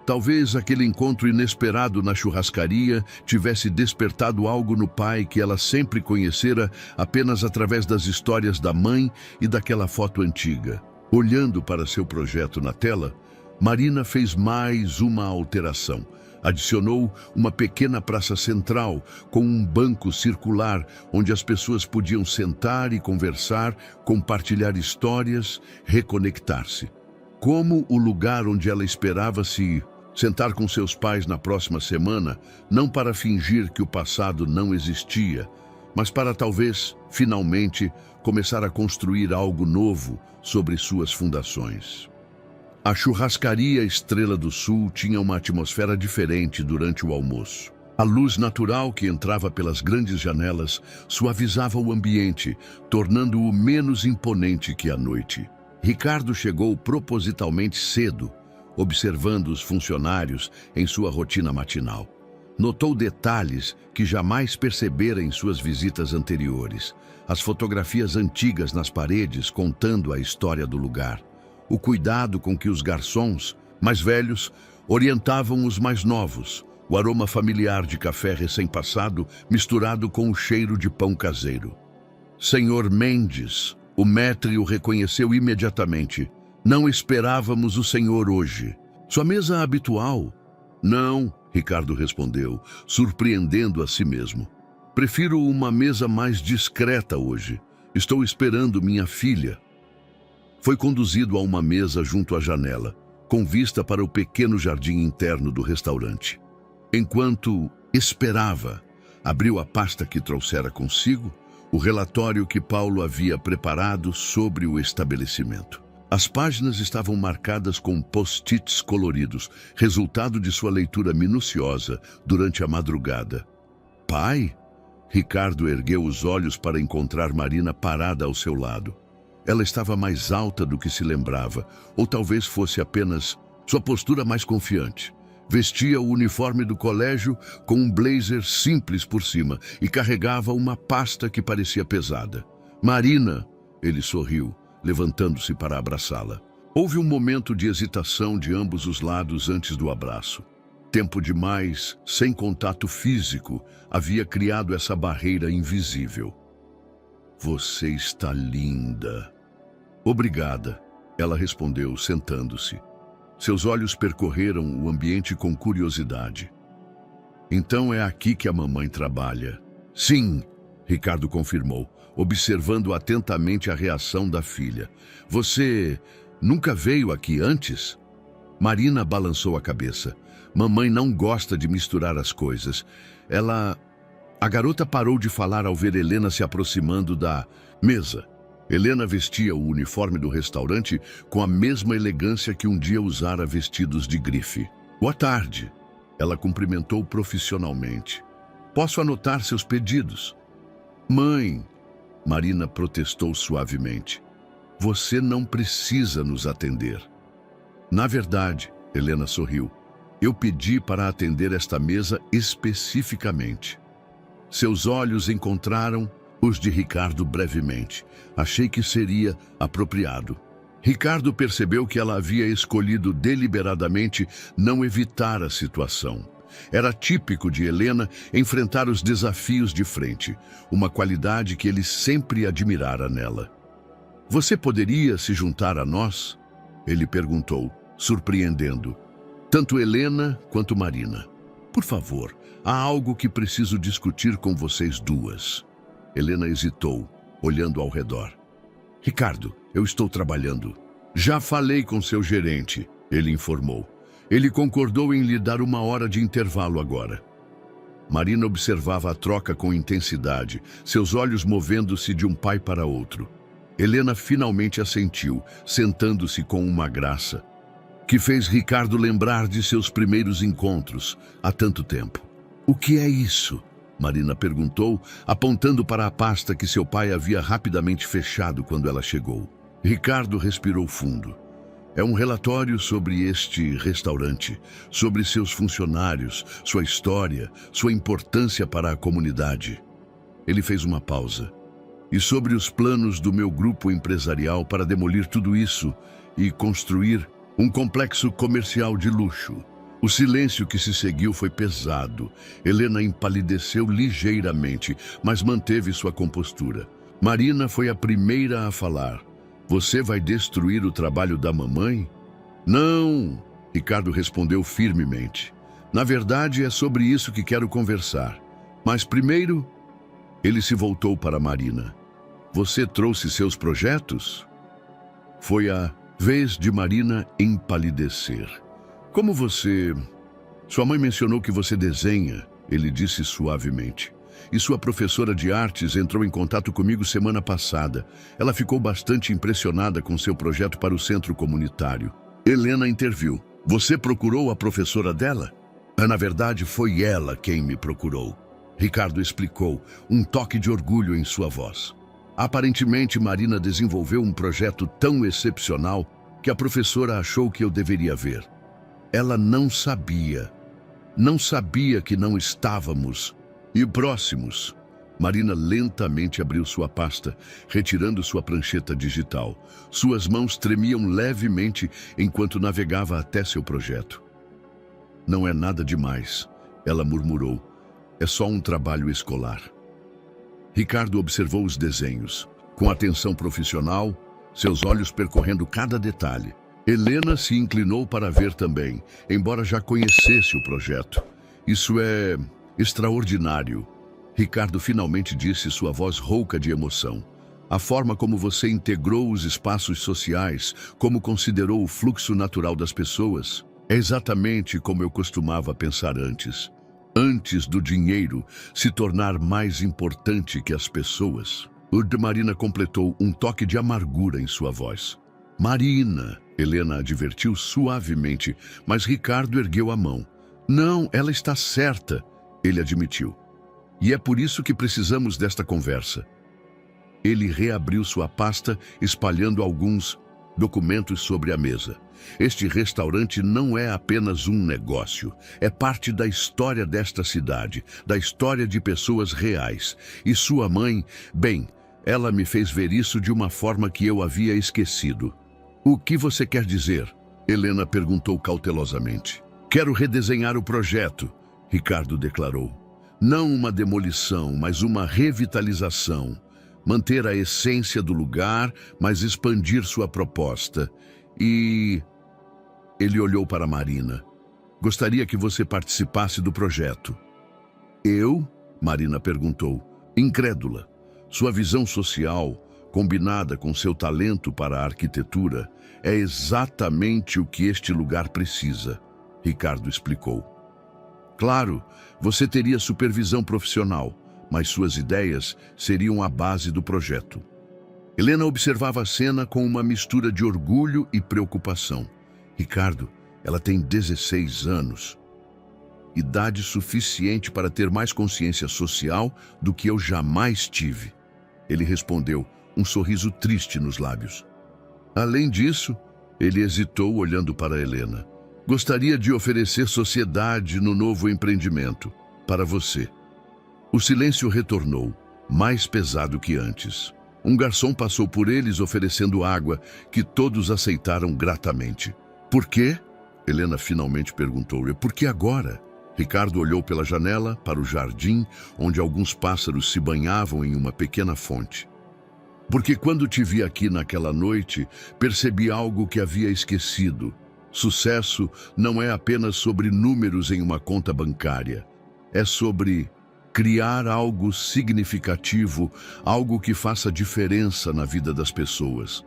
Talvez aquele encontro inesperado na churrascaria tivesse despertado algo no pai que ela sempre conhecera apenas através das histórias da mãe e daquela foto antiga. Olhando para seu projeto na tela, Marina fez mais uma alteração. Adicionou uma pequena praça central com um banco circular onde as pessoas podiam sentar e conversar, compartilhar histórias, reconectar-se. Como o lugar onde ela esperava se sentar com seus pais na próxima semana, não para fingir que o passado não existia, mas para talvez, finalmente, começar a construir algo novo sobre suas fundações. A churrascaria Estrela do Sul tinha uma atmosfera diferente durante o almoço. A luz natural que entrava pelas grandes janelas suavizava o ambiente, tornando-o menos imponente que a noite. Ricardo chegou propositalmente cedo, observando os funcionários em sua rotina matinal. Notou detalhes que jamais percebera em suas visitas anteriores. As fotografias antigas nas paredes contando a história do lugar. O cuidado com que os garçons, mais velhos, orientavam os mais novos. O aroma familiar de café recém-passado misturado com o cheiro de pão caseiro. Senhor Mendes, o maître o reconheceu imediatamente. Não esperávamos o senhor hoje. Sua mesa habitual? Não, Ricardo respondeu, surpreendendo a si mesmo. Prefiro uma mesa mais discreta hoje. Estou esperando minha filha. Foi conduzido a uma mesa junto à janela, com vista para o pequeno jardim interno do restaurante. Enquanto esperava, abriu a pasta que trouxera consigo, o relatório que Paulo havia preparado sobre o estabelecimento. As páginas estavam marcadas com post-its coloridos, resultado de sua leitura minuciosa durante a madrugada. Pai? Ricardo ergueu os olhos para encontrar Marina parada ao seu lado. Ela estava mais alta do que se lembrava, ou talvez fosse apenas sua postura mais confiante. Vestia o uniforme do colégio com um blazer simples por cima e carregava uma pasta que parecia pesada. Marina, ele sorriu, levantando-se para abraçá-la. Houve um momento de hesitação de ambos os lados antes do abraço. Tempo demais, sem contato físico, havia criado essa barreira invisível. Você está linda. Obrigada, ela respondeu, sentando-se. Seus olhos percorreram o ambiente com curiosidade. Então é aqui que a mamãe trabalha. Sim, Ricardo confirmou, observando atentamente a reação da filha. Você nunca veio aqui antes? Marina balançou a cabeça. Mamãe não gosta de misturar as coisas. A garota parou de falar ao ver Helena se aproximando da mesa. Helena vestia o uniforme do restaurante com a mesma elegância que um dia usara vestidos de grife. Boa tarde. Ela cumprimentou profissionalmente. Posso anotar seus pedidos? Mãe, Marina protestou suavemente. Você não precisa nos atender. Na verdade, Helena sorriu. Eu pedi para atender esta mesa especificamente. Seus olhos encontraram os de Ricardo brevemente. Achei que seria apropriado. Ricardo percebeu que ela havia escolhido deliberadamente não evitar a situação. Era típico de Helena enfrentar os desafios de frente, uma qualidade que ele sempre admirara nela. Você poderia se juntar a nós? Ele perguntou, surpreendendo. Tanto Helena quanto Marina. Por favor, há algo que preciso discutir com vocês duas. Helena hesitou, olhando ao redor. Ricardo, eu estou trabalhando. Já falei com seu gerente, ele informou. Ele concordou em lhe dar 1 hora de intervalo agora. Marina observava a troca com intensidade, seus olhos movendo-se de um pai para outro. Helena finalmente assentiu, sentando-se com uma graça, que fez Ricardo lembrar de seus primeiros encontros há tanto tempo. O que é isso? Marina perguntou, apontando para a pasta que seu pai havia rapidamente fechado quando ela chegou. Ricardo respirou fundo. É um relatório sobre este restaurante, sobre seus funcionários, sua história, sua importância para a comunidade. Ele fez uma pausa. E sobre os planos do meu grupo empresarial para demolir tudo isso e construir um complexo comercial de luxo. O silêncio que se seguiu foi pesado. Helena empalideceu ligeiramente, mas manteve sua compostura. Marina foi a primeira a falar. Você vai destruir o trabalho da mamãe? Não, Ricardo respondeu firmemente. Na verdade, é sobre isso que quero conversar. Mas primeiro, ele se voltou para Marina. Você trouxe seus projetos? Foi a vez de Marina empalidecer. Como você... Sua mãe mencionou que você desenha, ele disse suavemente. E sua professora de artes entrou em contato comigo semana passada. Ela ficou bastante impressionada com seu projeto para o centro comunitário. Helena interviu. Você procurou a professora dela? Na verdade, foi ela quem me procurou. Ricardo explicou, um toque de orgulho em sua voz. Aparentemente, Marina desenvolveu um projeto tão excepcional que a professora achou que eu deveria ver. Ela não sabia que não estávamos próximos. Marina lentamente abriu sua pasta, retirando sua prancheta digital. Suas mãos tremiam levemente enquanto navegava até seu projeto. Não é nada demais, ela murmurou. É só um trabalho escolar. Ricardo observou os desenhos, com atenção profissional, seus olhos percorrendo cada detalhe. Helena se inclinou para ver também, embora já conhecesse o projeto. Isso é extraordinário. Ricardo finalmente disse, sua voz rouca de emoção. A forma como você integrou os espaços sociais, como considerou o fluxo natural das pessoas, é exatamente como eu costumava pensar antes. Antes do dinheiro se tornar mais importante que as pessoas. Marina completou, um toque de amargura em sua voz. Marina, Helena advertiu suavemente, mas Ricardo ergueu a mão. Não, ela está certa, ele admitiu. E é por isso que precisamos desta conversa. Ele reabriu sua pasta, espalhando alguns documentos sobre a mesa. Este restaurante não é apenas um negócio. É parte da história desta cidade, da história de pessoas reais. E sua mãe, bem, ela me fez ver isso de uma forma que eu havia esquecido. O que você quer dizer? Helena perguntou cautelosamente. Quero redesenhar o projeto, Ricardo declarou. Não uma demolição, mas uma revitalização. Manter a essência do lugar, mas expandir sua proposta. E... Ele olhou para Marina. Gostaria que você participasse do projeto. Eu? Marina perguntou, incrédula. Sua visão social, combinada com seu talento para a arquitetura, é exatamente o que este lugar precisa, Ricardo explicou. Claro, você teria supervisão profissional, mas suas ideias seriam a base do projeto. Helena observava a cena com uma mistura de orgulho e preocupação. Ricardo, ela tem 16 anos. Idade suficiente para ter mais consciência social do que eu jamais tive. Ele respondeu, um sorriso triste nos lábios. Além disso, ele hesitou olhando para Helena. Gostaria de oferecer sociedade no novo empreendimento, para você. O silêncio retornou, mais pesado que antes. Um garçom passou por eles oferecendo água, que todos aceitaram gratamente. Por quê? Helena finalmente perguntou. Por que agora? Ricardo olhou pela janela para o jardim, onde alguns pássaros se banhavam em uma pequena fonte. Porque quando te vi aqui naquela noite, percebi algo que havia esquecido. Sucesso não é apenas sobre números em uma conta bancária. É sobre criar algo significativo, algo que faça diferença na vida das pessoas.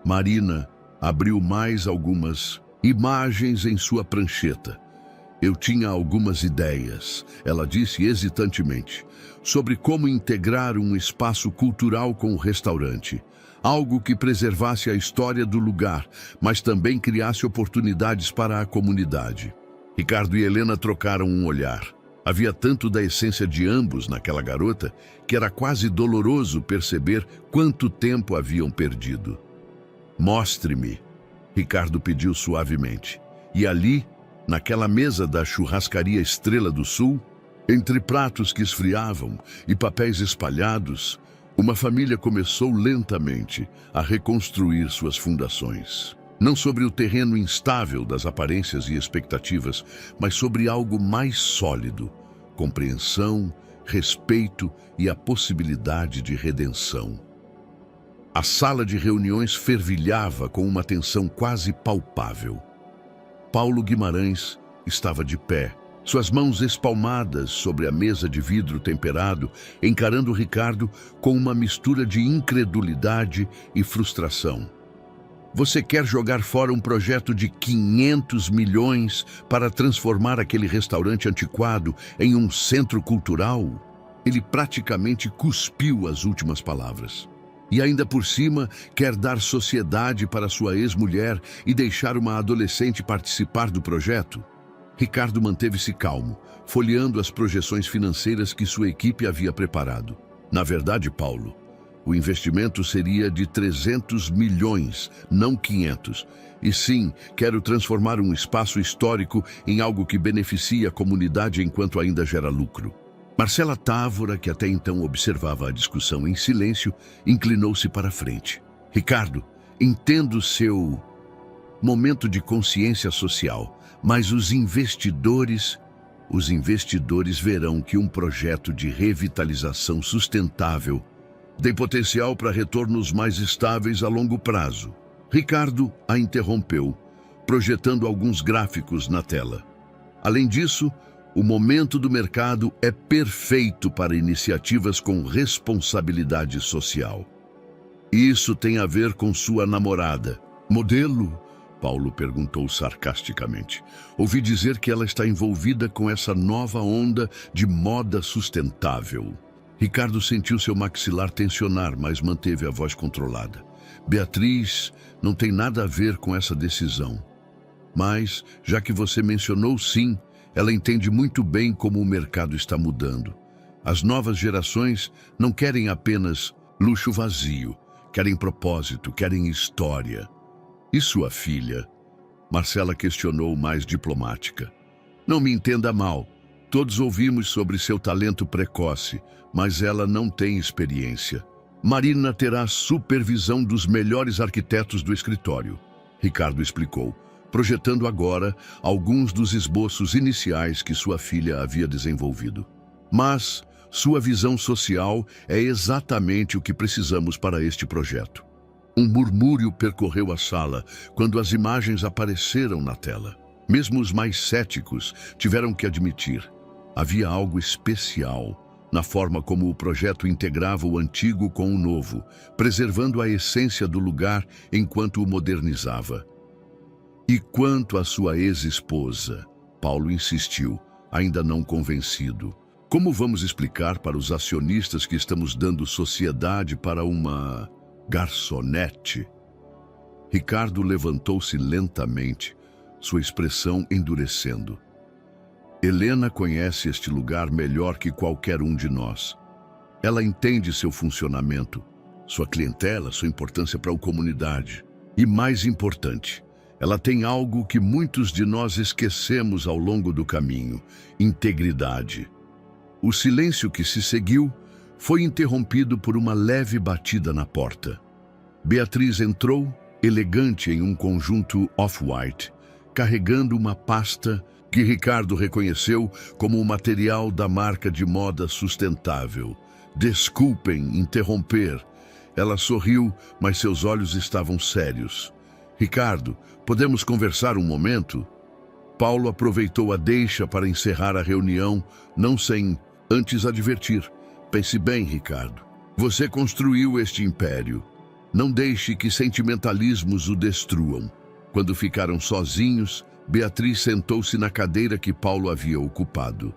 Marina abriu mais algumas imagens em sua prancheta. Eu tinha algumas ideias, ela disse hesitantemente, sobre como integrar um espaço cultural com o restaurante. Algo que preservasse a história do lugar, mas também criasse oportunidades para a comunidade. Ricardo e Helena trocaram um olhar. Havia tanto da essência de ambos naquela garota que era quase doloroso perceber quanto tempo haviam perdido. Mostre-me, Ricardo pediu suavemente. E ali, naquela mesa da churrascaria Estrela do Sul, entre pratos que esfriavam e papéis espalhados, uma família começou lentamente a reconstruir suas fundações. Não sobre o terreno instável das aparências e expectativas, mas sobre algo mais sólido, compreensão, respeito e a possibilidade de redenção. A sala de reuniões fervilhava com uma tensão quase palpável. Paulo Guimarães estava de pé, suas mãos espalmadas sobre a mesa de vidro temperado, encarando Ricardo com uma mistura de incredulidade e frustração. Você quer jogar fora um projeto de 500 milhões para transformar aquele restaurante antiquado em um centro cultural? Ele praticamente cuspiu as últimas palavras. E ainda por cima, quer dar sociedade para sua ex-mulher e deixar uma adolescente participar do projeto? Ricardo manteve-se calmo, folheando as projeções financeiras que sua equipe havia preparado. Na verdade, Paulo, o investimento seria de 300 milhões, não 500. E sim, quero transformar um espaço histórico em algo que beneficie a comunidade enquanto ainda gera lucro. Marcela Távora, que até então observava a discussão em silêncio, inclinou-se para a frente. Ricardo, entendo seu momento de consciência social, mas os investidores verão que um projeto de revitalização sustentável tem potencial para retornos mais estáveis a longo prazo. Ricardo a interrompeu, projetando alguns gráficos na tela. Além disso, O momento do mercado é perfeito para iniciativas com responsabilidade social. Isso tem a ver com sua namorada. Modelo? Paulo perguntou sarcasticamente. Ouvi dizer que ela está envolvida com essa nova onda de moda sustentável. Ricardo sentiu seu maxilar tensionar, mas manteve a voz controlada. Beatriz não tem nada a ver com essa decisão. Mas, já que você mencionou sim, ela entende muito bem como o mercado está mudando. As novas gerações não querem apenas luxo vazio, querem propósito, querem história. E sua filha? Marcela questionou mais diplomática. Não me entenda mal. Todos ouvimos sobre seu talento precoce, mas ela não tem experiência. Marina terá supervisão dos melhores arquitetos do escritório, Ricardo explicou, projetando agora alguns dos esboços iniciais que sua filha havia desenvolvido. Mas sua visão social é exatamente o que precisamos para este projeto. Um murmúrio percorreu a sala quando as imagens apareceram na tela. Mesmo os mais céticos tiveram que admitir: havia algo especial na forma como o projeto integrava o antigo com o novo, preservando a essência do lugar enquanto o modernizava. E quanto à sua ex-esposa? Paulo insistiu, ainda não convencido. Como vamos explicar para os acionistas que estamos dando sociedade para uma garçonete? Ricardo levantou-se lentamente, sua expressão endurecendo. Helena conhece este lugar melhor que qualquer um de nós. Ela entende seu funcionamento, sua clientela, sua importância para a comunidade. E mais importante, ela tem algo que muitos de nós esquecemos ao longo do caminho: integridade. O silêncio que se seguiu foi interrompido por uma leve batida na porta. Beatriz entrou, elegante em um conjunto off-white, carregando uma pasta que Ricardo reconheceu como o material da marca de moda sustentável. Desculpem interromper. Ela sorriu, mas seus olhos estavam sérios. Ricardo, podemos conversar um momento? Paulo aproveitou a deixa para encerrar a reunião, não sem antes advertir. Pense bem, Ricardo. Você construiu este império. Não deixe que sentimentalismos o destruam. Quando ficaram sozinhos, Beatriz sentou-se na cadeira que Paulo havia ocupado.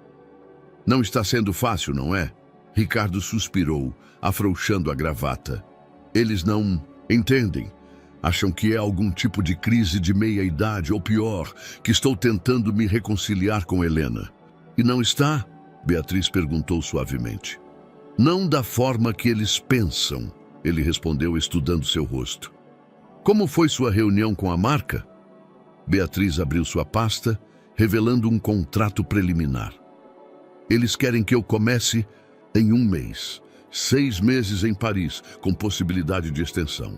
Não está sendo fácil, não é? Ricardo suspirou, afrouxando a gravata. Eles não entendem. Acham que é algum tipo de crise de meia-idade, ou pior, que estou tentando me reconciliar com Helena. E não está? Beatriz perguntou suavemente. Não da forma que eles pensam, ele respondeu, estudando seu rosto. Como foi sua reunião com a marca? Beatriz abriu sua pasta, revelando um contrato preliminar. Eles querem que eu comece em 1 mês, 6 meses em Paris, com possibilidade de extensão.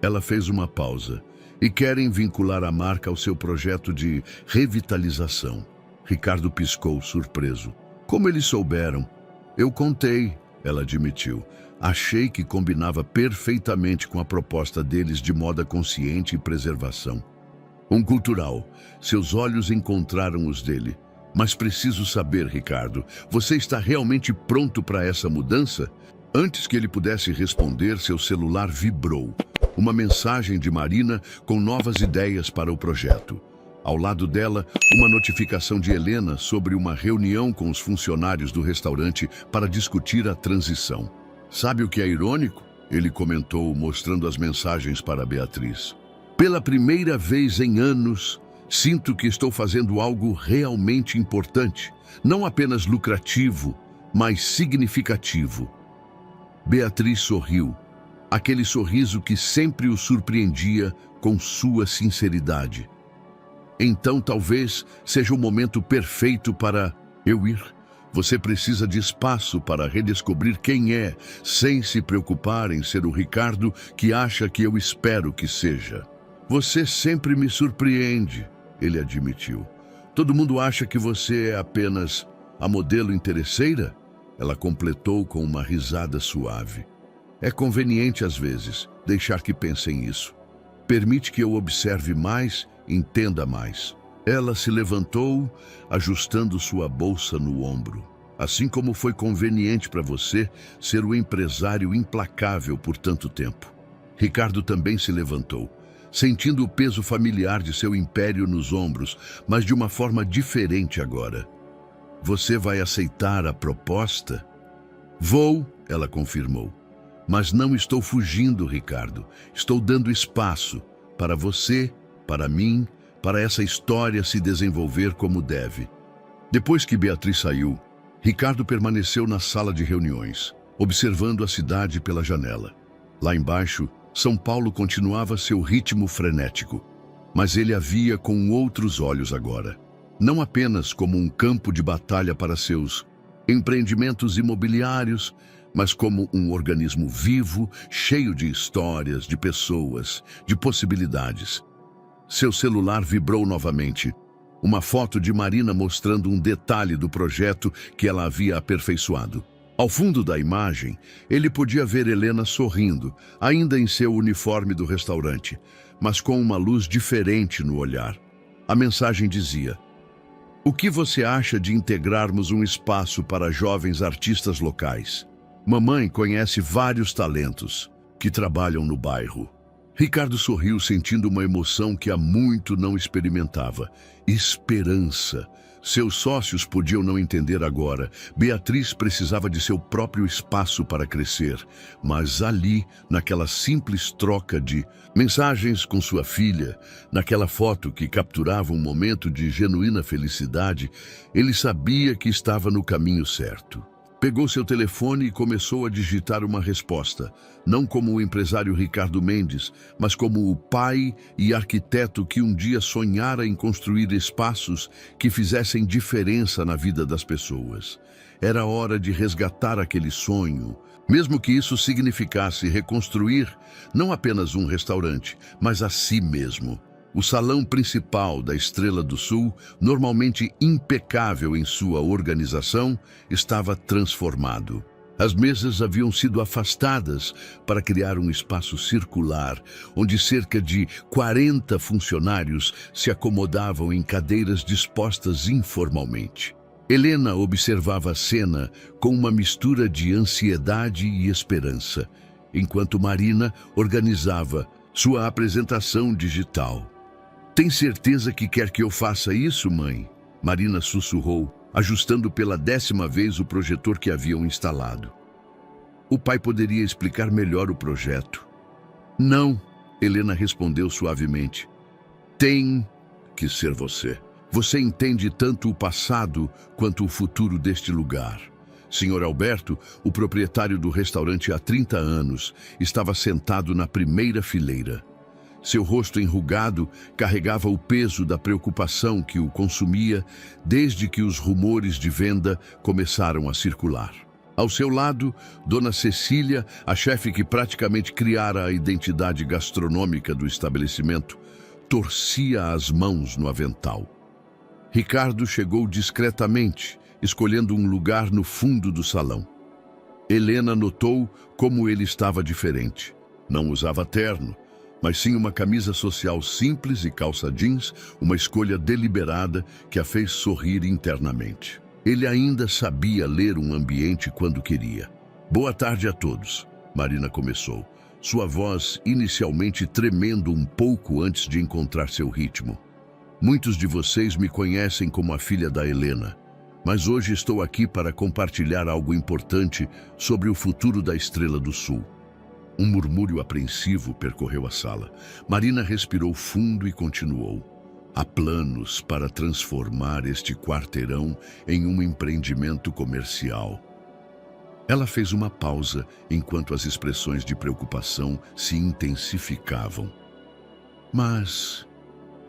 Ela fez uma pausa. E querem vincular a marca ao seu projeto de revitalização. Ricardo piscou, surpreso. Como eles souberam? Eu contei, ela admitiu. Achei que combinava perfeitamente com a proposta deles de moda consciente e preservação. Um cultural. Seus olhos encontraram os dele. Mas preciso saber, Ricardo, você está realmente pronto para essa mudança? Antes que ele pudesse responder, seu celular vibrou. Uma mensagem de Marina com novas ideias para o projeto. Ao lado dela, uma notificação de Helena sobre uma reunião com os funcionários do restaurante para discutir a transição. Sabe o que é irônico? Ele comentou, mostrando as mensagens para Beatriz. Pela primeira vez em anos, sinto que estou fazendo algo realmente importante, não apenas lucrativo, mas significativo. Beatriz sorriu, aquele sorriso que sempre o surpreendia com sua sinceridade. Então talvez seja o momento perfeito para eu ir. Você precisa de espaço para redescobrir quem é, sem se preocupar em ser o Ricardo que acha que eu espero que seja. Você sempre me surpreende, ele admitiu. Todo mundo acha que você é apenas a modelo interesseira? Ela completou com uma risada suave. É conveniente, às vezes, deixar que pensem isso. Permite que eu observe mais, entenda mais. Ela se levantou, ajustando sua bolsa no ombro. Assim como foi conveniente para você ser o empresário implacável por tanto tempo. Ricardo também se levantou, sentindo o peso familiar de seu império nos ombros, mas de uma forma diferente agora. Você vai aceitar a proposta? Vou, ela confirmou. Mas não estou fugindo, Ricardo. Estou dando espaço para você, para mim, para essa história se desenvolver como deve. Depois que Beatriz saiu, Ricardo permaneceu na sala de reuniões, observando a cidade pela janela. Lá embaixo, São Paulo continuava seu ritmo frenético, mas ele a via com outros olhos agora. Não apenas como um campo de batalha para seus empreendimentos imobiliários, mas como um organismo vivo, cheio de histórias, de pessoas, de possibilidades. Seu celular vibrou novamente. Uma foto de Marina mostrando um detalhe do projeto que ela havia aperfeiçoado. Ao fundo da imagem, ele podia ver Helena sorrindo, ainda em seu uniforme do restaurante, mas com uma luz diferente no olhar. A mensagem dizia: "O que você acha de integrarmos um espaço para jovens artistas locais? Mamãe conhece vários talentos que trabalham no bairro." Ricardo sorriu, sentindo uma emoção que há muito não experimentava. Esperança. Seus sócios podiam não entender agora. Beatriz precisava de seu próprio espaço para crescer. Mas ali, naquela simples troca de mensagens com sua filha, naquela foto que capturava um momento de genuína felicidade, ele sabia que estava no caminho certo. Pegou seu telefone e começou a digitar uma resposta, não como o empresário Ricardo Mendes, mas como o pai e arquiteto que um dia sonhara em construir espaços que fizessem diferença na vida das pessoas. Era hora de resgatar aquele sonho, mesmo que isso significasse reconstruir não apenas um restaurante, mas a si mesmo. O salão principal da Estrela do Sul, normalmente impecável em sua organização, estava transformado. As mesas haviam sido afastadas para criar um espaço circular, onde cerca de 40 funcionários se acomodavam em cadeiras dispostas informalmente. Helena observava a cena com uma mistura de ansiedade e esperança, enquanto Marina organizava sua apresentação digital. "Tem certeza que quer que eu faça isso, mãe?" Marina sussurrou, ajustando pela 10ª vez o projetor que haviam instalado. O pai poderia explicar melhor o projeto. "Não", Helena respondeu suavemente. "Tem que ser você. Você entende tanto o passado quanto o futuro deste lugar." Senhor Alberto, o proprietário do restaurante há 30 anos, estava sentado na primeira fileira. Seu rosto enrugado carregava o peso da preocupação que o consumia desde que os rumores de venda começaram a circular. Ao seu lado, Dona Cecília, a chefe que praticamente criara a identidade gastronômica do estabelecimento, torcia as mãos no avental. Ricardo chegou discretamente, escolhendo um lugar no fundo do salão. Helena notou como ele estava diferente. Não usava terno, mas sim uma camisa social simples e calça jeans, uma escolha deliberada que a fez sorrir internamente. Ele ainda sabia ler um ambiente quando queria. "Boa tarde a todos", Marina começou, sua voz inicialmente tremendo um pouco antes de encontrar seu ritmo. "Muitos de vocês me conhecem como a filha da Helena, mas hoje estou aqui para compartilhar algo importante sobre o futuro da Estrela do Sul." Um murmúrio apreensivo percorreu a sala. Marina respirou fundo e continuou. "Há planos para transformar este quarteirão em um empreendimento comercial." Ela fez uma pausa enquanto as expressões de preocupação se intensificavam. "Mas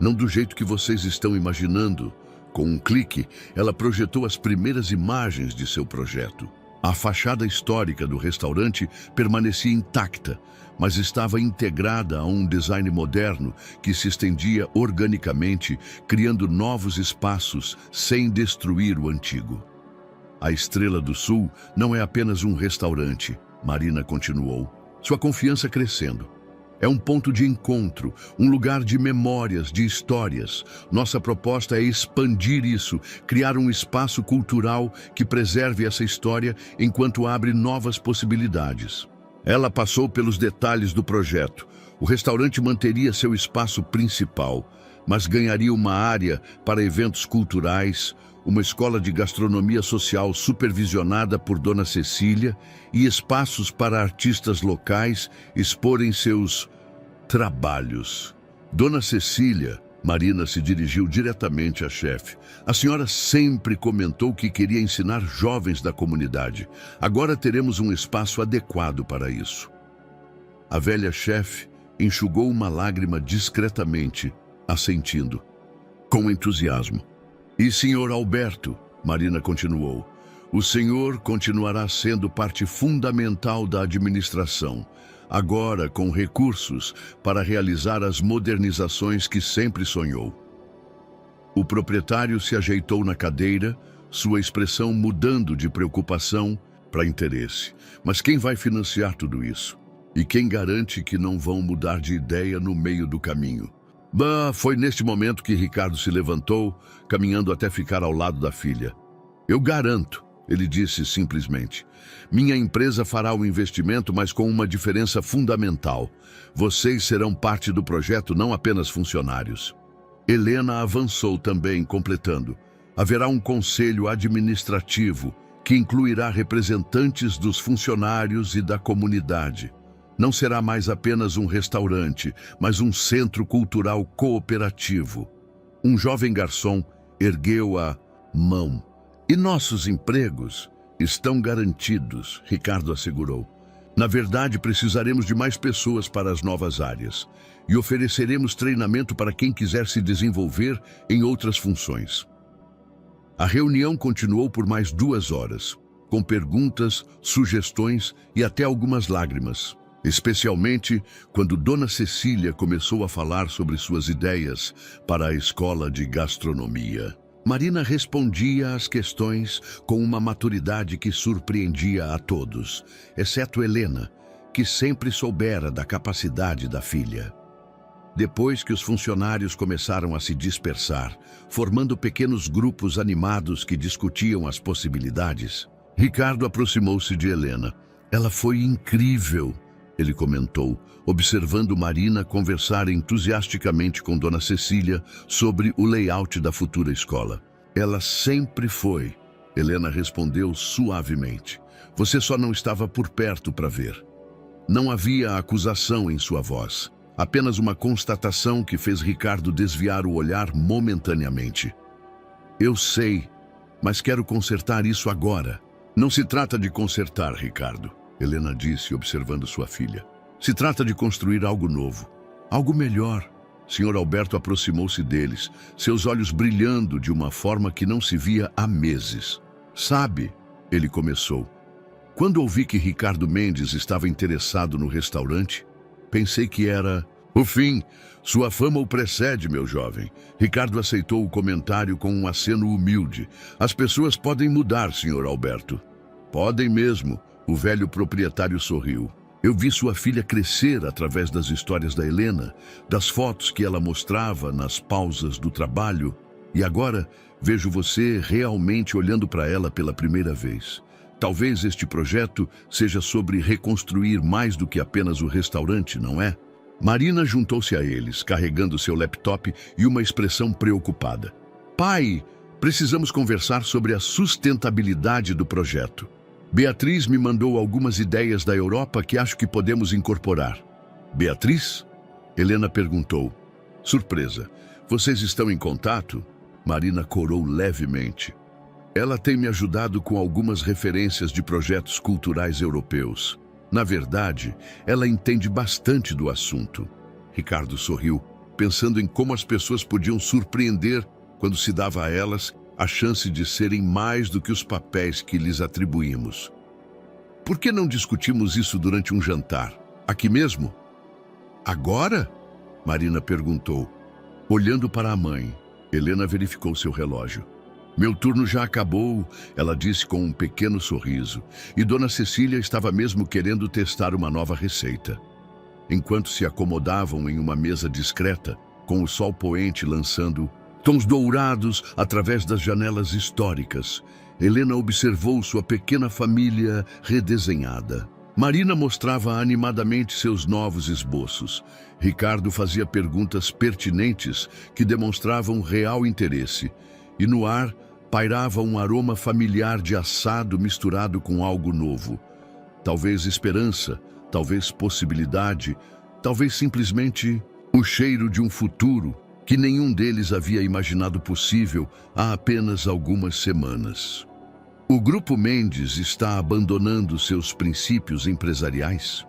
não do jeito que vocês estão imaginando." Com um clique, ela projetou as primeiras imagens de seu projeto. A fachada histórica do restaurante permanecia intacta, mas estava integrada a um design moderno que se estendia organicamente, criando novos espaços sem destruir o antigo. "A Estrela do Sul não é apenas um restaurante", Marina continuou, sua confiança crescendo. É um ponto de encontro, um lugar de memórias, de histórias. Nossa proposta é expandir isso, criar um espaço cultural que preserve essa história enquanto abre novas possibilidades. Ela passou pelos detalhes do projeto. O restaurante manteria seu espaço principal, mas ganharia uma área para eventos culturais, uma escola de gastronomia social supervisionada por Dona Cecília e espaços para artistas locais exporem seus trabalhos. Dona Cecília, Marina se dirigiu diretamente à chefe. A senhora sempre comentou que queria ensinar jovens da comunidade. Agora teremos um espaço adequado para isso. A velha chefe enxugou uma lágrima discretamente, assentindo, com entusiasmo. E senhor Alberto, Marina continuou, o senhor continuará sendo parte fundamental da administração, agora com recursos para realizar as modernizações que sempre sonhou. O proprietário se ajeitou na cadeira, sua expressão mudando de preocupação para interesse. Mas quem vai financiar tudo isso? E quem garante que não vão mudar de ideia no meio do caminho? Foi neste momento que Ricardo se levantou, caminhando até ficar ao lado da filha. Eu garanto, ele disse simplesmente. Minha empresa fará o investimento, mas com uma diferença fundamental. Vocês serão parte do projeto, não apenas funcionários. Helena avançou também, completando. Haverá um conselho administrativo que incluirá representantes dos funcionários e da comunidade. Não será mais apenas um restaurante, mas um centro cultural cooperativo. Um jovem garçom ergueu a mão. E nossos empregos estão garantidos, Ricardo assegurou. Na verdade, precisaremos de mais pessoas para as novas áreas e ofereceremos treinamento para quem quiser se desenvolver em outras funções. A reunião continuou por mais 2 horas, com perguntas, sugestões e até algumas lágrimas. Especialmente quando Dona Cecília começou a falar sobre suas ideias para a escola de gastronomia. Marina respondia às questões com uma maturidade que surpreendia a todos, exceto Helena, que sempre soubera da capacidade da filha. Depois que os funcionários começaram a se dispersar, formando pequenos grupos animados que discutiam as possibilidades, Ricardo aproximou-se de Helena. Ela foi incrível, ele comentou, observando Marina conversar entusiasticamente com Dona Cecília sobre o layout da futura escola. Ela sempre foi, Helena respondeu suavemente. Você só não estava por perto para ver. Não havia acusação em sua voz, apenas uma constatação que fez Ricardo desviar o olhar momentaneamente. Eu sei, mas quero consertar isso agora. Não se trata de consertar, Ricardo, Helena disse, observando sua filha. Se trata de construir algo novo, algo melhor. Senhor Alberto aproximou-se deles, seus olhos brilhando de uma forma que não se via há meses. Sabe, ele começou. Quando ouvi que Ricardo Mendes estava interessado no restaurante, pensei que era o fim. Sua fama o precede, meu jovem. Ricardo aceitou o comentário com um aceno humilde. As pessoas podem mudar, senhor Alberto. Podem mesmo. O velho proprietário sorriu. Eu vi sua filha crescer através das histórias da Helena, das fotos que ela mostrava nas pausas do trabalho, e agora vejo você realmente olhando para ela pela primeira vez. Talvez este projeto seja sobre reconstruir mais do que apenas o restaurante, não é? Marina juntou-se a eles, carregando seu laptop e uma expressão preocupada. Pai, precisamos conversar sobre a sustentabilidade do projeto. Beatriz me mandou algumas ideias da Europa que acho que podemos incorporar. Beatriz? Helena perguntou. Surpresa. Vocês estão em contato? Marina corou levemente. Ela tem me ajudado com algumas referências de projetos culturais europeus. Na verdade, ela entende bastante do assunto. Ricardo sorriu, pensando em como as pessoas podiam surpreender quando se dava a elas a chance de serem mais do que os papéis que lhes atribuímos. Por que não discutimos isso durante um jantar? Aqui mesmo? Agora? Marina perguntou. Olhando para a mãe, Helena verificou seu relógio. Meu turno já acabou, ela disse com um pequeno sorriso, e Dona Cecília estava mesmo querendo testar uma nova receita. enquanto se acomodavam em uma mesa discreta, com o sol poente lançando tons dourados através das janelas históricas. Helena observou sua pequena família redesenhada. Marina mostrava animadamente seus novos esboços. Ricardo fazia perguntas pertinentes que demonstravam real interesse. E no ar pairava um aroma familiar de assado misturado com algo novo. Talvez esperança, talvez possibilidade, talvez simplesmente o cheiro de um futuro que nenhum deles havia imaginado possível há apenas algumas semanas. O Grupo Mendes está abandonando seus princípios empresariais?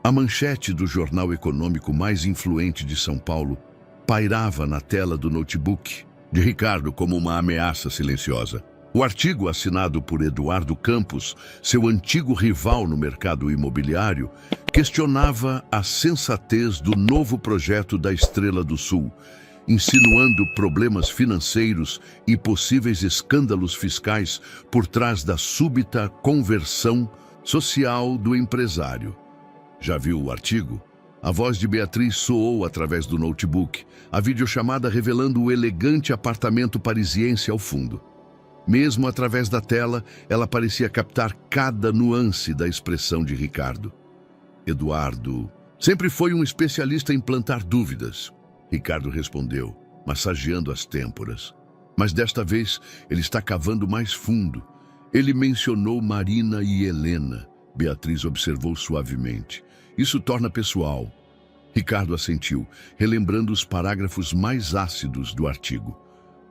A manchete do jornal econômico mais influente de São Paulo pairava na tela do notebook de Ricardo como uma ameaça silenciosa. O artigo, assinado por Eduardo Campos, seu antigo rival no mercado imobiliário, questionava a sensatez do novo projeto da Estrela do Sul, insinuando problemas financeiros e possíveis escândalos fiscais por trás da súbita conversão social do empresário. Já viu o artigo? A voz de Beatriz soou através do notebook, a videochamada revelando o elegante apartamento parisiense ao fundo. Mesmo através da tela, ela parecia captar cada nuance da expressão de Ricardo. Eduardo sempre foi um especialista em plantar dúvidas. Ricardo respondeu, massageando as têmporas. Mas desta vez, ele está cavando mais fundo. Ele mencionou Marina e Helena. Beatriz observou suavemente. Isso torna pessoal. Ricardo assentiu, relembrando os parágrafos mais ácidos do artigo.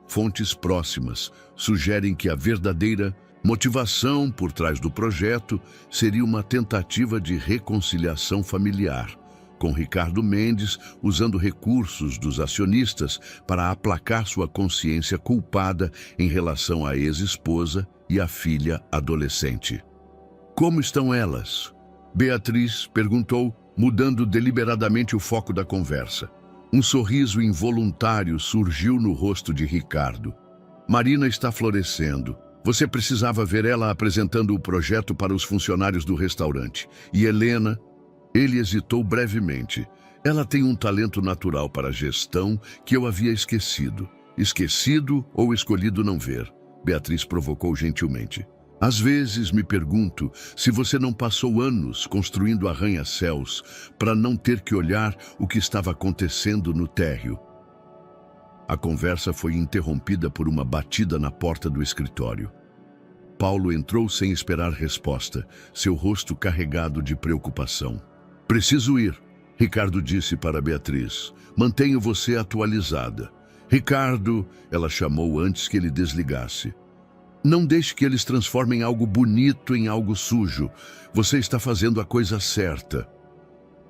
Fontes próximas sugerem que a verdadeira motivação por trás do projeto seria uma tentativa de reconciliação familiar, com Ricardo Mendes usando recursos dos acionistas para aplacar sua consciência culpada em relação à ex-esposa e à filha adolescente. Como estão elas? Beatriz perguntou, mudando deliberadamente o foco da conversa. Um sorriso involuntário surgiu no rosto de Ricardo. Marina está florescendo. Você precisava ver ela apresentando o projeto para os funcionários do restaurante. E Helena? Ele hesitou brevemente. Ela tem um talento natural para a gestão que eu havia esquecido. Esquecido ou escolhido não ver? Beatriz provocou gentilmente. Às vezes me pergunto se você não passou anos construindo arranha-céus para não ter que olhar o que estava acontecendo no térreo. A conversa foi interrompida por uma batida na porta do escritório. Paulo entrou sem esperar resposta, seu rosto carregado de preocupação. Preciso ir, Ricardo disse para Beatriz. Mantenho você atualizada. Ricardo, ela chamou antes que ele desligasse. Não deixe que eles transformem algo bonito em algo sujo. Você está fazendo a coisa certa.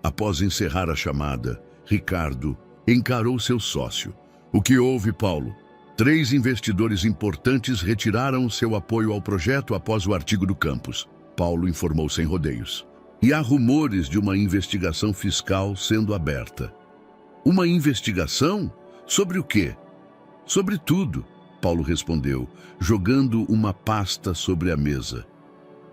Após encerrar a chamada, Ricardo encarou seu sócio. O que houve, Paulo? 3 investidores importantes retiraram seu apoio ao projeto após o artigo do Campos. Paulo informou sem rodeios. E há rumores de uma investigação fiscal sendo aberta. Uma investigação? Sobre o quê? Sobre tudo. Paulo respondeu, jogando uma pasta sobre a mesa.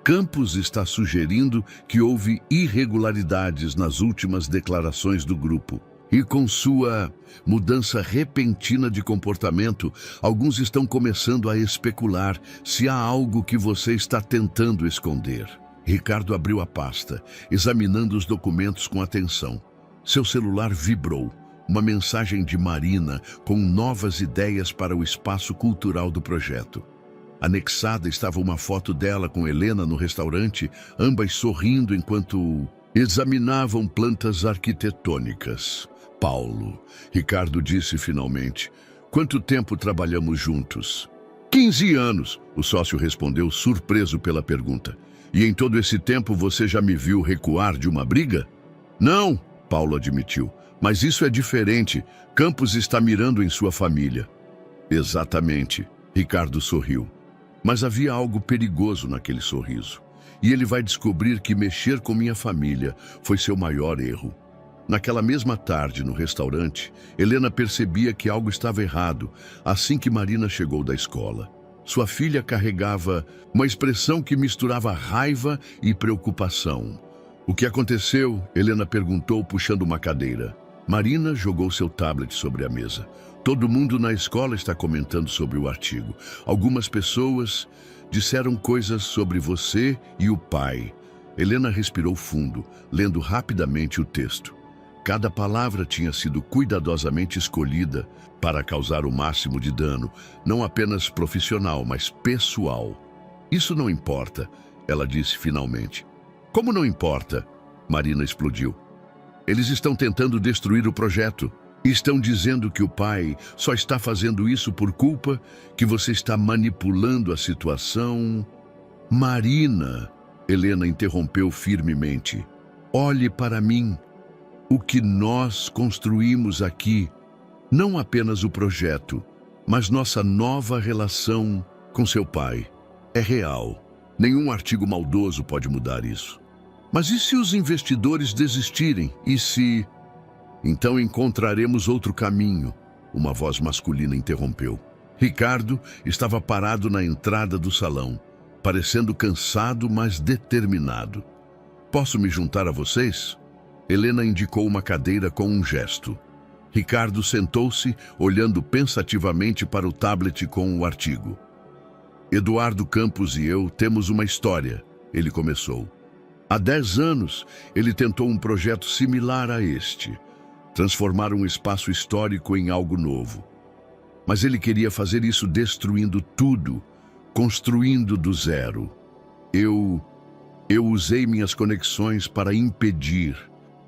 Campos está sugerindo que houve irregularidades nas últimas declarações do grupo. E com sua mudança repentina de comportamento, alguns estão começando a especular se há algo que você está tentando esconder. Ricardo abriu a pasta, examinando os documentos com atenção. Seu celular vibrou. Uma mensagem de Marina com novas ideias para o espaço cultural do projeto. Anexada estava uma foto dela com Helena no restaurante, ambas sorrindo enquanto examinavam plantas arquitetônicas. Paulo, Ricardo disse finalmente, quanto tempo trabalhamos juntos? 15 anos, o sócio respondeu surpreso pela pergunta. E em todo esse tempo você já me viu recuar de uma briga? Não, Paulo admitiu. Mas isso é diferente. Campos está mirando em sua família. Exatamente. Ricardo sorriu. Mas havia algo perigoso naquele sorriso. E ele vai descobrir que mexer com minha família foi seu maior erro. Naquela mesma tarde, no restaurante, Helena percebia que algo estava errado assim que Marina chegou da escola. Sua filha carregava uma expressão que misturava raiva e preocupação. O que aconteceu? Helena perguntou, puxando uma cadeira. Marina jogou seu tablet sobre a mesa. Todo mundo na escola está comentando sobre o artigo. Algumas pessoas disseram coisas sobre você e o pai. Helena respirou fundo, lendo rapidamente o texto. Cada palavra tinha sido cuidadosamente escolhida para causar o máximo de dano, não apenas profissional, mas pessoal. Isso não importa, ela disse finalmente. Como não importa? Marina explodiu. Eles estão tentando destruir o projeto. Estão dizendo que o pai só está fazendo isso por culpa, que você está manipulando a situação. Marina, Helena interrompeu firmemente. Olhe para mim. O que nós construímos aqui, não apenas o projeto, mas nossa nova relação com seu pai, é real. Nenhum artigo maldoso pode mudar isso. Mas e se os investidores desistirem? E se... Então encontraremos outro caminho, uma voz masculina interrompeu. Ricardo estava parado na entrada do salão, parecendo cansado, mas determinado. Posso me juntar a vocês? Helena indicou uma cadeira com um gesto. Ricardo sentou-se, olhando pensativamente para o tablet com o artigo. Eduardo Campos e eu temos uma história, ele começou. Há 10 anos, ele tentou um projeto similar a este. Transformar um espaço histórico em algo novo. Mas ele queria fazer isso destruindo tudo, construindo do zero. Eu usei minhas conexões para impedir,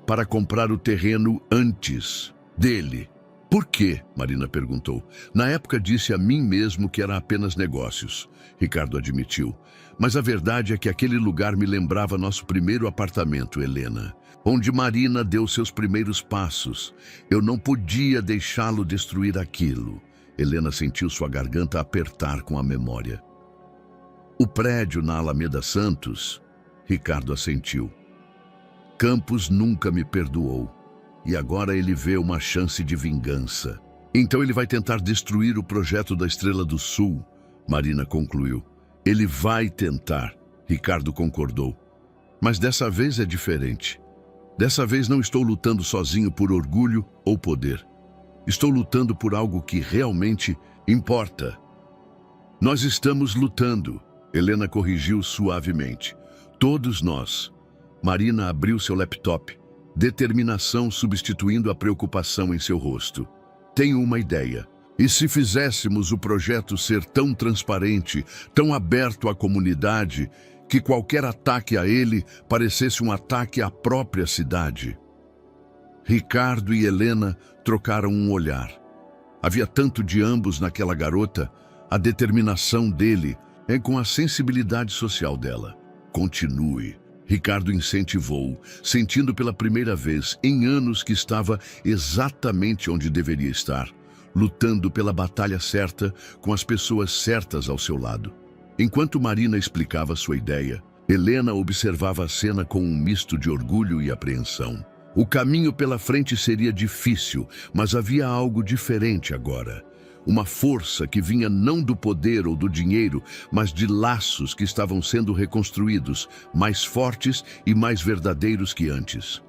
para comprar o terreno antes dele. Por quê? Marina perguntou. Na época disse a mim mesmo que era apenas negócios, Ricardo admitiu. Mas a verdade é que aquele lugar me lembrava nosso primeiro apartamento, Helena, onde Marina deu seus primeiros passos. Eu não podia deixá-lo destruir aquilo. Helena sentiu sua garganta apertar com a memória. O prédio na Alameda Santos, Ricardo assentiu. Campos nunca me perdoou. E agora ele vê uma chance de vingança. Então ele vai tentar destruir o projeto da Estrela do Sul, Marina concluiu. Ele vai tentar, Ricardo concordou. Mas dessa vez é diferente. Dessa vez não estou lutando sozinho por orgulho ou poder. Estou lutando por algo que realmente importa. Nós estamos lutando, Helena corrigiu suavemente. Todos nós. Marina abriu seu laptop. Determinação substituindo a preocupação em seu rosto. Tenho uma ideia. E se fizéssemos o projeto ser tão transparente, tão aberto à comunidade, que qualquer ataque a ele parecesse um ataque à própria cidade? Ricardo e Helena trocaram um olhar. Havia tanto de ambos naquela garota, a determinação dele é com a sensibilidade social dela. Continue. Ricardo incentivou, sentindo pela primeira vez em anos que estava exatamente onde deveria estar, lutando pela batalha certa com as pessoas certas ao seu lado. Enquanto Marina explicava sua ideia, Helena observava a cena com um misto de orgulho e apreensão. O caminho pela frente seria difícil, mas havia algo diferente agora. Uma força que vinha não do poder ou do dinheiro, mas de laços que estavam sendo reconstruídos, mais fortes e mais verdadeiros que antes.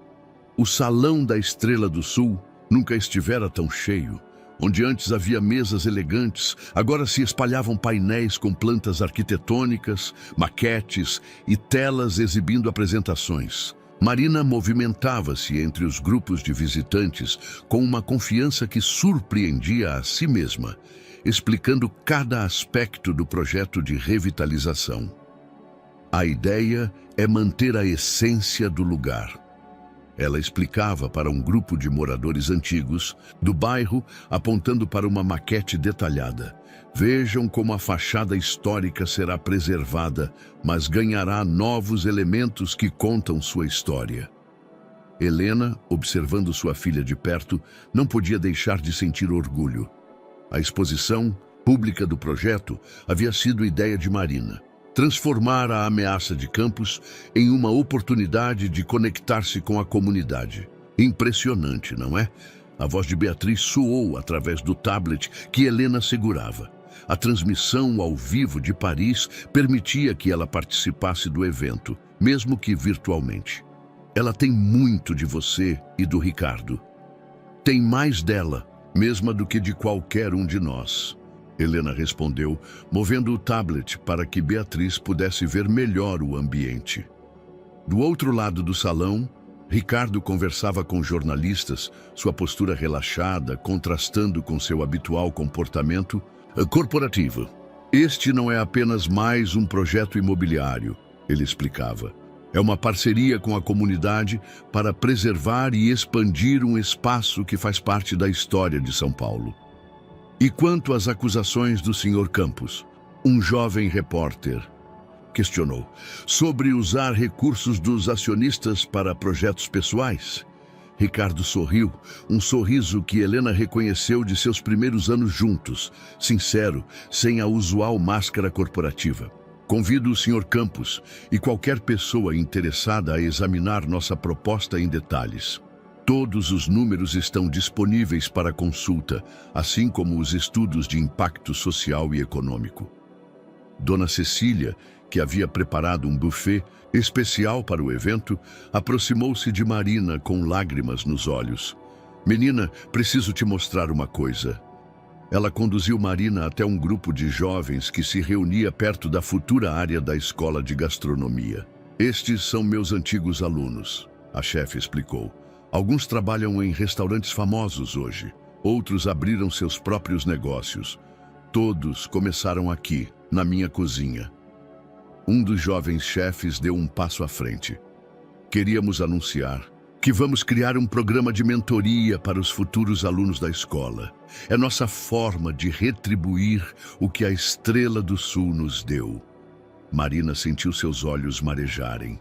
O salão da Estrela do Sul nunca estivera tão cheio. Onde antes havia mesas elegantes, agora se espalhavam painéis com plantas arquitetônicas, maquetes e telas exibindo apresentações. Marina movimentava-se entre os grupos de visitantes com uma confiança que surpreendia a si mesma, explicando cada aspecto do projeto de revitalização. A ideia é manter a essência do lugar. Ela explicava para um grupo de moradores antigos do bairro, apontando para uma maquete detalhada. Vejam como a fachada histórica será preservada, mas ganhará novos elementos que contam sua história. Helena, observando sua filha de perto, não podia deixar de sentir orgulho. A exposição pública do projeto havia sido ideia de Marina. Transformar a ameaça de Campos em uma oportunidade de conectar-se com a comunidade. Impressionante, não é? A voz de Beatriz soou através do tablet que Helena segurava. A transmissão ao vivo de Paris permitia que ela participasse do evento, mesmo que virtualmente. Ela tem muito de você e do Ricardo. Tem mais dela, mesma do que de qualquer um de nós. Helena respondeu, movendo o tablet para que Beatriz pudesse ver melhor o ambiente. Do outro lado do salão, Ricardo conversava com jornalistas, sua postura relaxada, contrastando com seu habitual comportamento corporativo. Este não é apenas mais um projeto imobiliário, ele explicava. É uma parceria com a comunidade para preservar e expandir um espaço que faz parte da história de São Paulo. E quanto às acusações do Sr. Campos, um jovem repórter questionou, sobre usar recursos dos acionistas para projetos pessoais? Ricardo sorriu, um sorriso que Helena reconheceu de seus primeiros anos juntos, sincero, sem a usual máscara corporativa. Convido o Sr. Campos e qualquer pessoa interessada a examinar nossa proposta em detalhes. Todos os números estão disponíveis para consulta, assim como os estudos de impacto social e econômico. Dona Cecília, que havia preparado um buffet especial para o evento, aproximou-se de Marina com lágrimas nos olhos. Menina, preciso te mostrar uma coisa. Ela conduziu Marina até um grupo de jovens que se reunia perto da futura área da escola de gastronomia. Estes são meus antigos alunos, a chefe explicou. Alguns trabalham em restaurantes famosos hoje, outros abriram seus próprios negócios. Todos começaram aqui, na minha cozinha. Um dos jovens chefes deu um passo à frente. Queríamos anunciar que vamos criar um programa de mentoria para os futuros alunos da escola. É nossa forma de retribuir o que a Estrela do Sul nos deu. Marina sentiu seus olhos marejarem.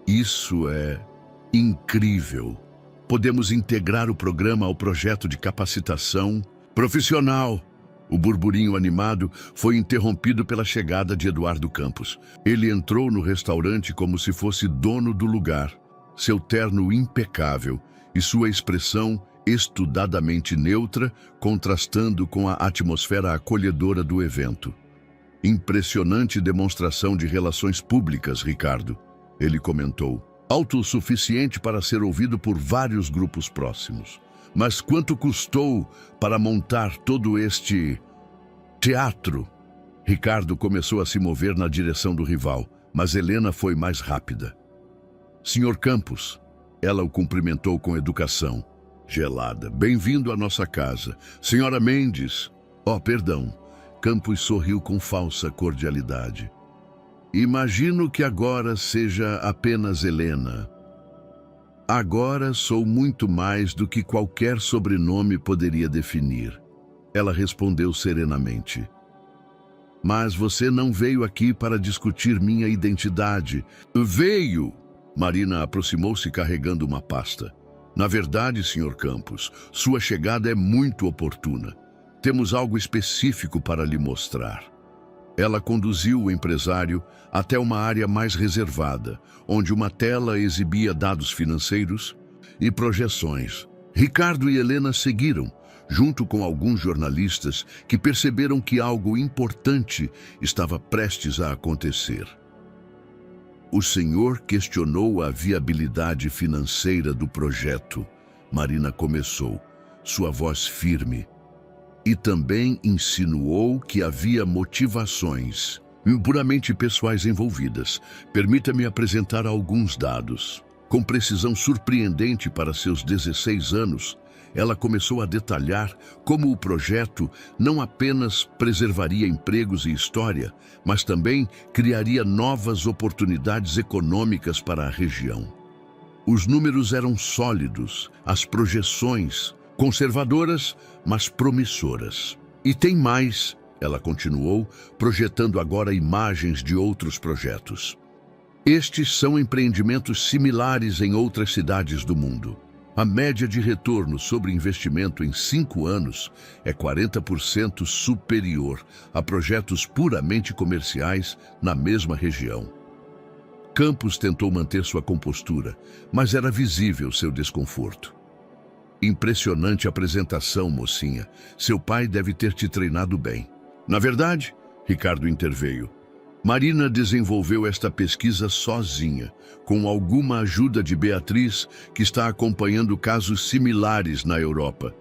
Isso é incrível. Podemos integrar o programa ao projeto de capacitação profissional. O burburinho animado foi interrompido pela chegada de Eduardo Campos. Ele entrou no restaurante como se fosse dono do lugar. Seu terno impecável e sua expressão estudadamente neutra, contrastando com a atmosfera acolhedora do evento. Impressionante demonstração de relações públicas, Ricardo, ele comentou. Autossuficiente para ser ouvido por vários grupos próximos. Mas quanto custou para montar todo este teatro? Ricardo começou a se mover na direção do rival, mas Helena foi mais rápida. Sr. Campos, ela o cumprimentou com educação. Gelada, bem-vindo à nossa casa. Senhora Mendes, perdão. Campos sorriu com falsa cordialidade. Imagino que agora seja apenas Helena. Agora sou muito mais do que qualquer sobrenome poderia definir. Ela respondeu serenamente. Mas você não veio aqui para discutir minha identidade. Veio! Marina aproximou-se carregando uma pasta. Na verdade, Sr. Campos, sua chegada é muito oportuna. Temos algo específico para lhe mostrar. Ela conduziu o empresário até uma área mais reservada, onde uma tela exibia dados financeiros e projeções. Ricardo e Helena seguiram, junto com alguns jornalistas que perceberam que algo importante estava prestes a acontecer. O senhor questionou a viabilidade financeira do projeto. Marina começou, sua voz firme. E também insinuou que havia motivações puramente pessoais envolvidas. Permita-me apresentar alguns dados. Com precisão surpreendente para seus 16 anos, ela começou a detalhar como o projeto não apenas preservaria empregos e história, mas também criaria novas oportunidades econômicas para a região. Os números eram sólidos, as projeções conservadoras, mas promissoras. E tem mais, ela continuou, projetando agora imagens de outros projetos. Estes são empreendimentos similares em outras cidades do mundo. A média de retorno sobre investimento em 5 anos é 40% superior a projetos puramente comerciais na mesma região. Campos tentou manter sua compostura, mas era visível seu desconforto. Impressionante apresentação, mocinha. Seu pai deve ter te treinado bem. Na verdade, Ricardo interveio, Marina desenvolveu esta pesquisa sozinha, com alguma ajuda de Beatriz, que está acompanhando casos similares na Europa.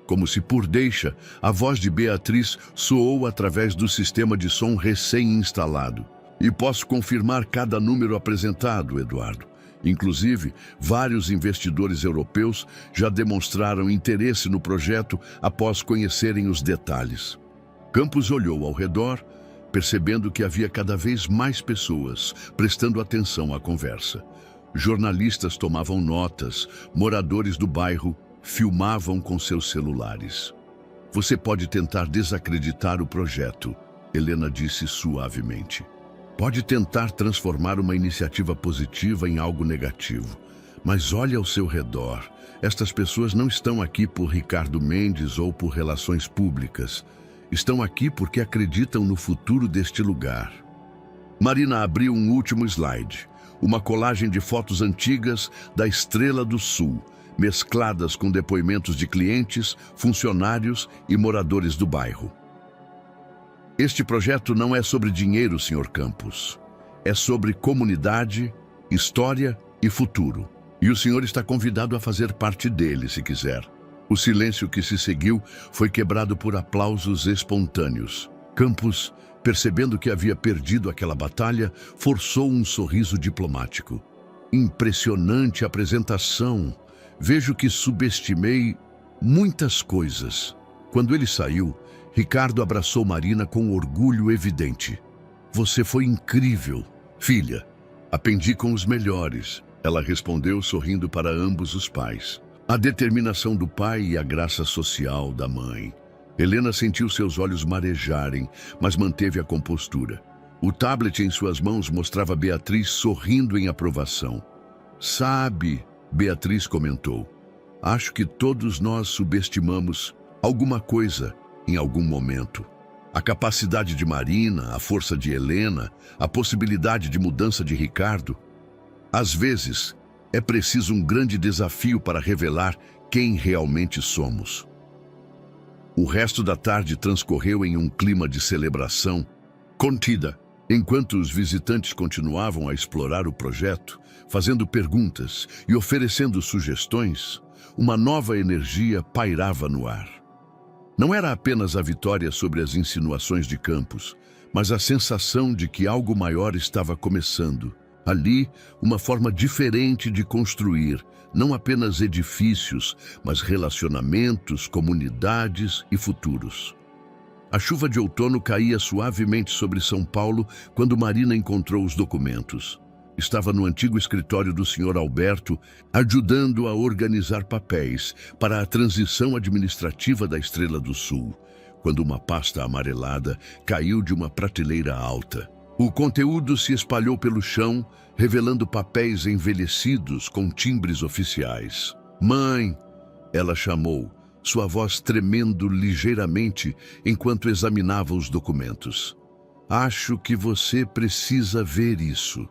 Como se por deixa, a voz de Beatriz soou através do sistema de som recém-instalado. E posso confirmar cada número apresentado, Eduardo. Inclusive, vários investidores europeus já demonstraram interesse no projeto após conhecerem os detalhes. Campos olhou ao redor, percebendo que havia cada vez mais pessoas prestando atenção à conversa. Jornalistas tomavam notas, moradores do bairro filmavam com seus celulares. Você pode tentar desacreditar o projeto, Helena disse suavemente. Pode tentar transformar uma iniciativa positiva em algo negativo. Mas olhe ao seu redor. Estas pessoas não estão aqui por Ricardo Mendes ou por relações públicas. Estão aqui porque acreditam no futuro deste lugar. Marina abriu um último slide. Uma colagem de fotos antigas da Estrela do Sul, mescladas com depoimentos de clientes, funcionários e moradores do bairro. Este projeto não é sobre dinheiro, Sr. Campos. É sobre comunidade, história e futuro. E o senhor está convidado a fazer parte dele, se quiser. O silêncio que se seguiu foi quebrado por aplausos espontâneos. Campos, percebendo que havia perdido aquela batalha, forçou um sorriso diplomático. Impressionante apresentação. Vejo que subestimei muitas coisas. Quando ele saiu, Ricardo abraçou Marina com orgulho evidente. Você foi incrível, filha. Aprendi com os melhores, ela respondeu sorrindo para ambos os pais. A determinação do pai e a graça social da mãe. Helena sentiu seus olhos marejarem, mas manteve a compostura. O tablet em suas mãos mostrava Beatriz sorrindo em aprovação. Sabe, Beatriz comentou, acho que todos nós subestimamos alguma coisa em algum momento. A capacidade de Marina, a força de Helena, a possibilidade de mudança de Ricardo. Às vezes, é preciso um grande desafio para revelar quem realmente somos. O resto da tarde transcorreu em um clima de celebração contida, enquanto os visitantes continuavam a explorar o projeto, fazendo perguntas e oferecendo sugestões. Uma nova energia pairava no ar. Não era apenas a vitória sobre as insinuações de Campos, mas a sensação de que algo maior estava começando. Ali, uma forma diferente de construir, não apenas edifícios, mas relacionamentos, comunidades e futuros. A chuva de outono caía suavemente sobre São Paulo quando Marina encontrou os documentos. Estava no antigo escritório do Sr. Alberto, ajudando a organizar papéis para a transição administrativa da Estrela do Sul, quando uma pasta amarelada caiu de uma prateleira alta. O conteúdo se espalhou pelo chão, revelando papéis envelhecidos com timbres oficiais. Mãe, ela chamou, sua voz tremendo ligeiramente enquanto examinava os documentos. Acho que você precisa ver isso.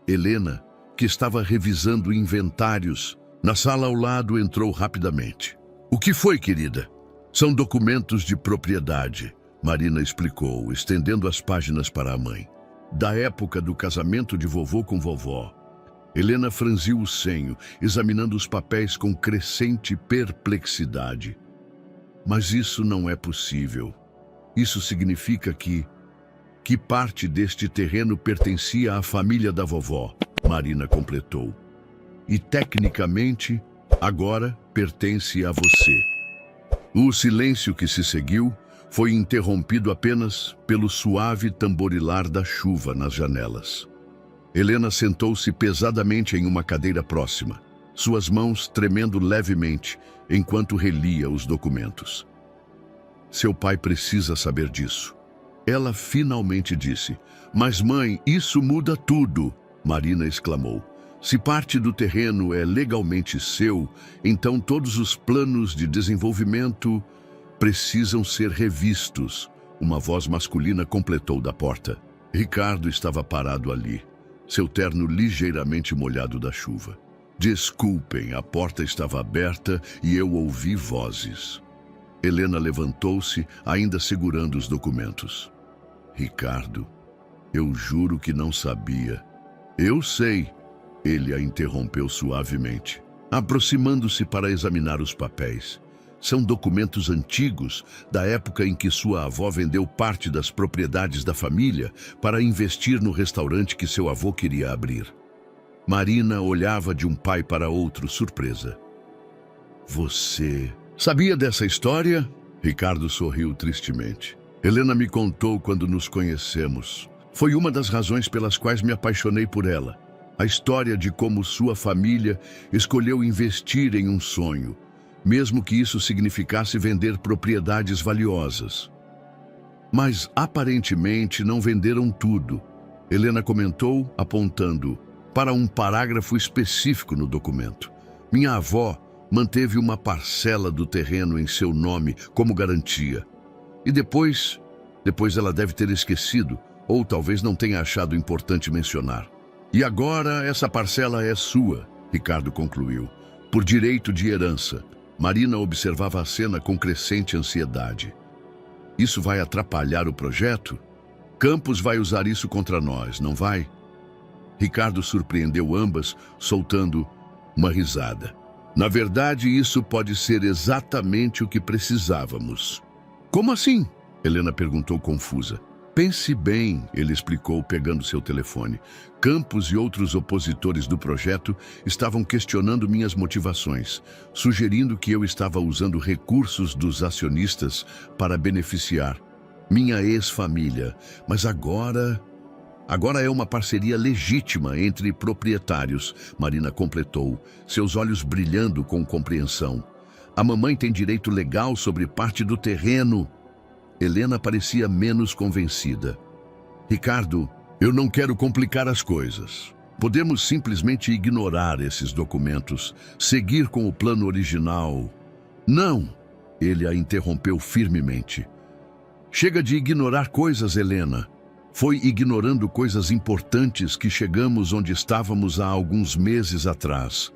Helena, que estava revisando inventários, na sala ao lado entrou rapidamente. O que foi, querida? São documentos de propriedade, Marina explicou, estendendo as páginas para a mãe. Da época do casamento de vovô com vovó. Helena franziu o senho, examinando os papéis com crescente perplexidade. Mas isso não é possível. Isso significa que parte deste terreno pertencia à família da vovó, Marina completou. E tecnicamente, agora pertence a você. O silêncio que se seguiu foi interrompido apenas pelo suave tamborilar da chuva nas janelas. Helena sentou-se pesadamente em uma cadeira próxima, suas mãos tremendo levemente enquanto relia os documentos. Seu pai precisa saber disso. Ela finalmente disse. Mas mãe, isso muda tudo, Marina exclamou. Se parte do terreno é legalmente seu, então todos os planos de desenvolvimento precisam ser revistos. Uma voz masculina completou da porta. Ricardo estava parado ali, seu terno ligeiramente molhado da chuva. Desculpem, a porta estava aberta e eu ouvi vozes. Helena levantou-se, ainda segurando os documentos. Ricardo, Eu juro que não sabia. Eu sei, ele a interrompeu suavemente, aproximando-se para examinar os papéis. São documentos antigos, da época em que sua avó vendeu parte das propriedades da família para investir no restaurante que seu avô queria abrir. Marina olhava de um pai para outro, surpresa. Você sabia dessa história? Ricardo sorriu tristemente. Helena me contou quando nos conhecemos. Foi uma das razões pelas quais me apaixonei por ela. A história de como sua família escolheu investir em um sonho, mesmo que isso significasse vender propriedades valiosas. Mas, aparentemente, não venderam tudo. Helena comentou, apontando para um parágrafo específico no documento. Minha avó manteve uma parcela do terreno em seu nome como garantia. E depois ela deve ter esquecido, ou talvez não tenha achado importante mencionar. E agora essa parcela é sua, Ricardo concluiu, por direito de herança. Marina observava a cena com crescente ansiedade. Isso vai atrapalhar o projeto? Campos vai usar isso contra nós, não vai? Ricardo surpreendeu ambas, soltando uma risada. Na verdade, isso pode ser exatamente o que precisávamos. Como assim? Helena perguntou confusa. Pense bem, ele explicou, pegando seu telefone. Campos e outros opositores do projeto estavam questionando minhas motivações, sugerindo que eu estava usando recursos dos acionistas para beneficiar minha ex-família. Mas agora é uma parceria legítima entre proprietários, Marina completou, seus olhos brilhando com compreensão. A mamãe tem direito legal sobre parte do terreno. Helena parecia menos convencida. Ricardo, eu não quero complicar as coisas. Podemos simplesmente ignorar esses documentos, seguir com o plano original. Não, ele a interrompeu firmemente. Chega de ignorar coisas, Helena. Foi ignorando coisas importantes que chegamos onde estávamos há alguns meses atrás.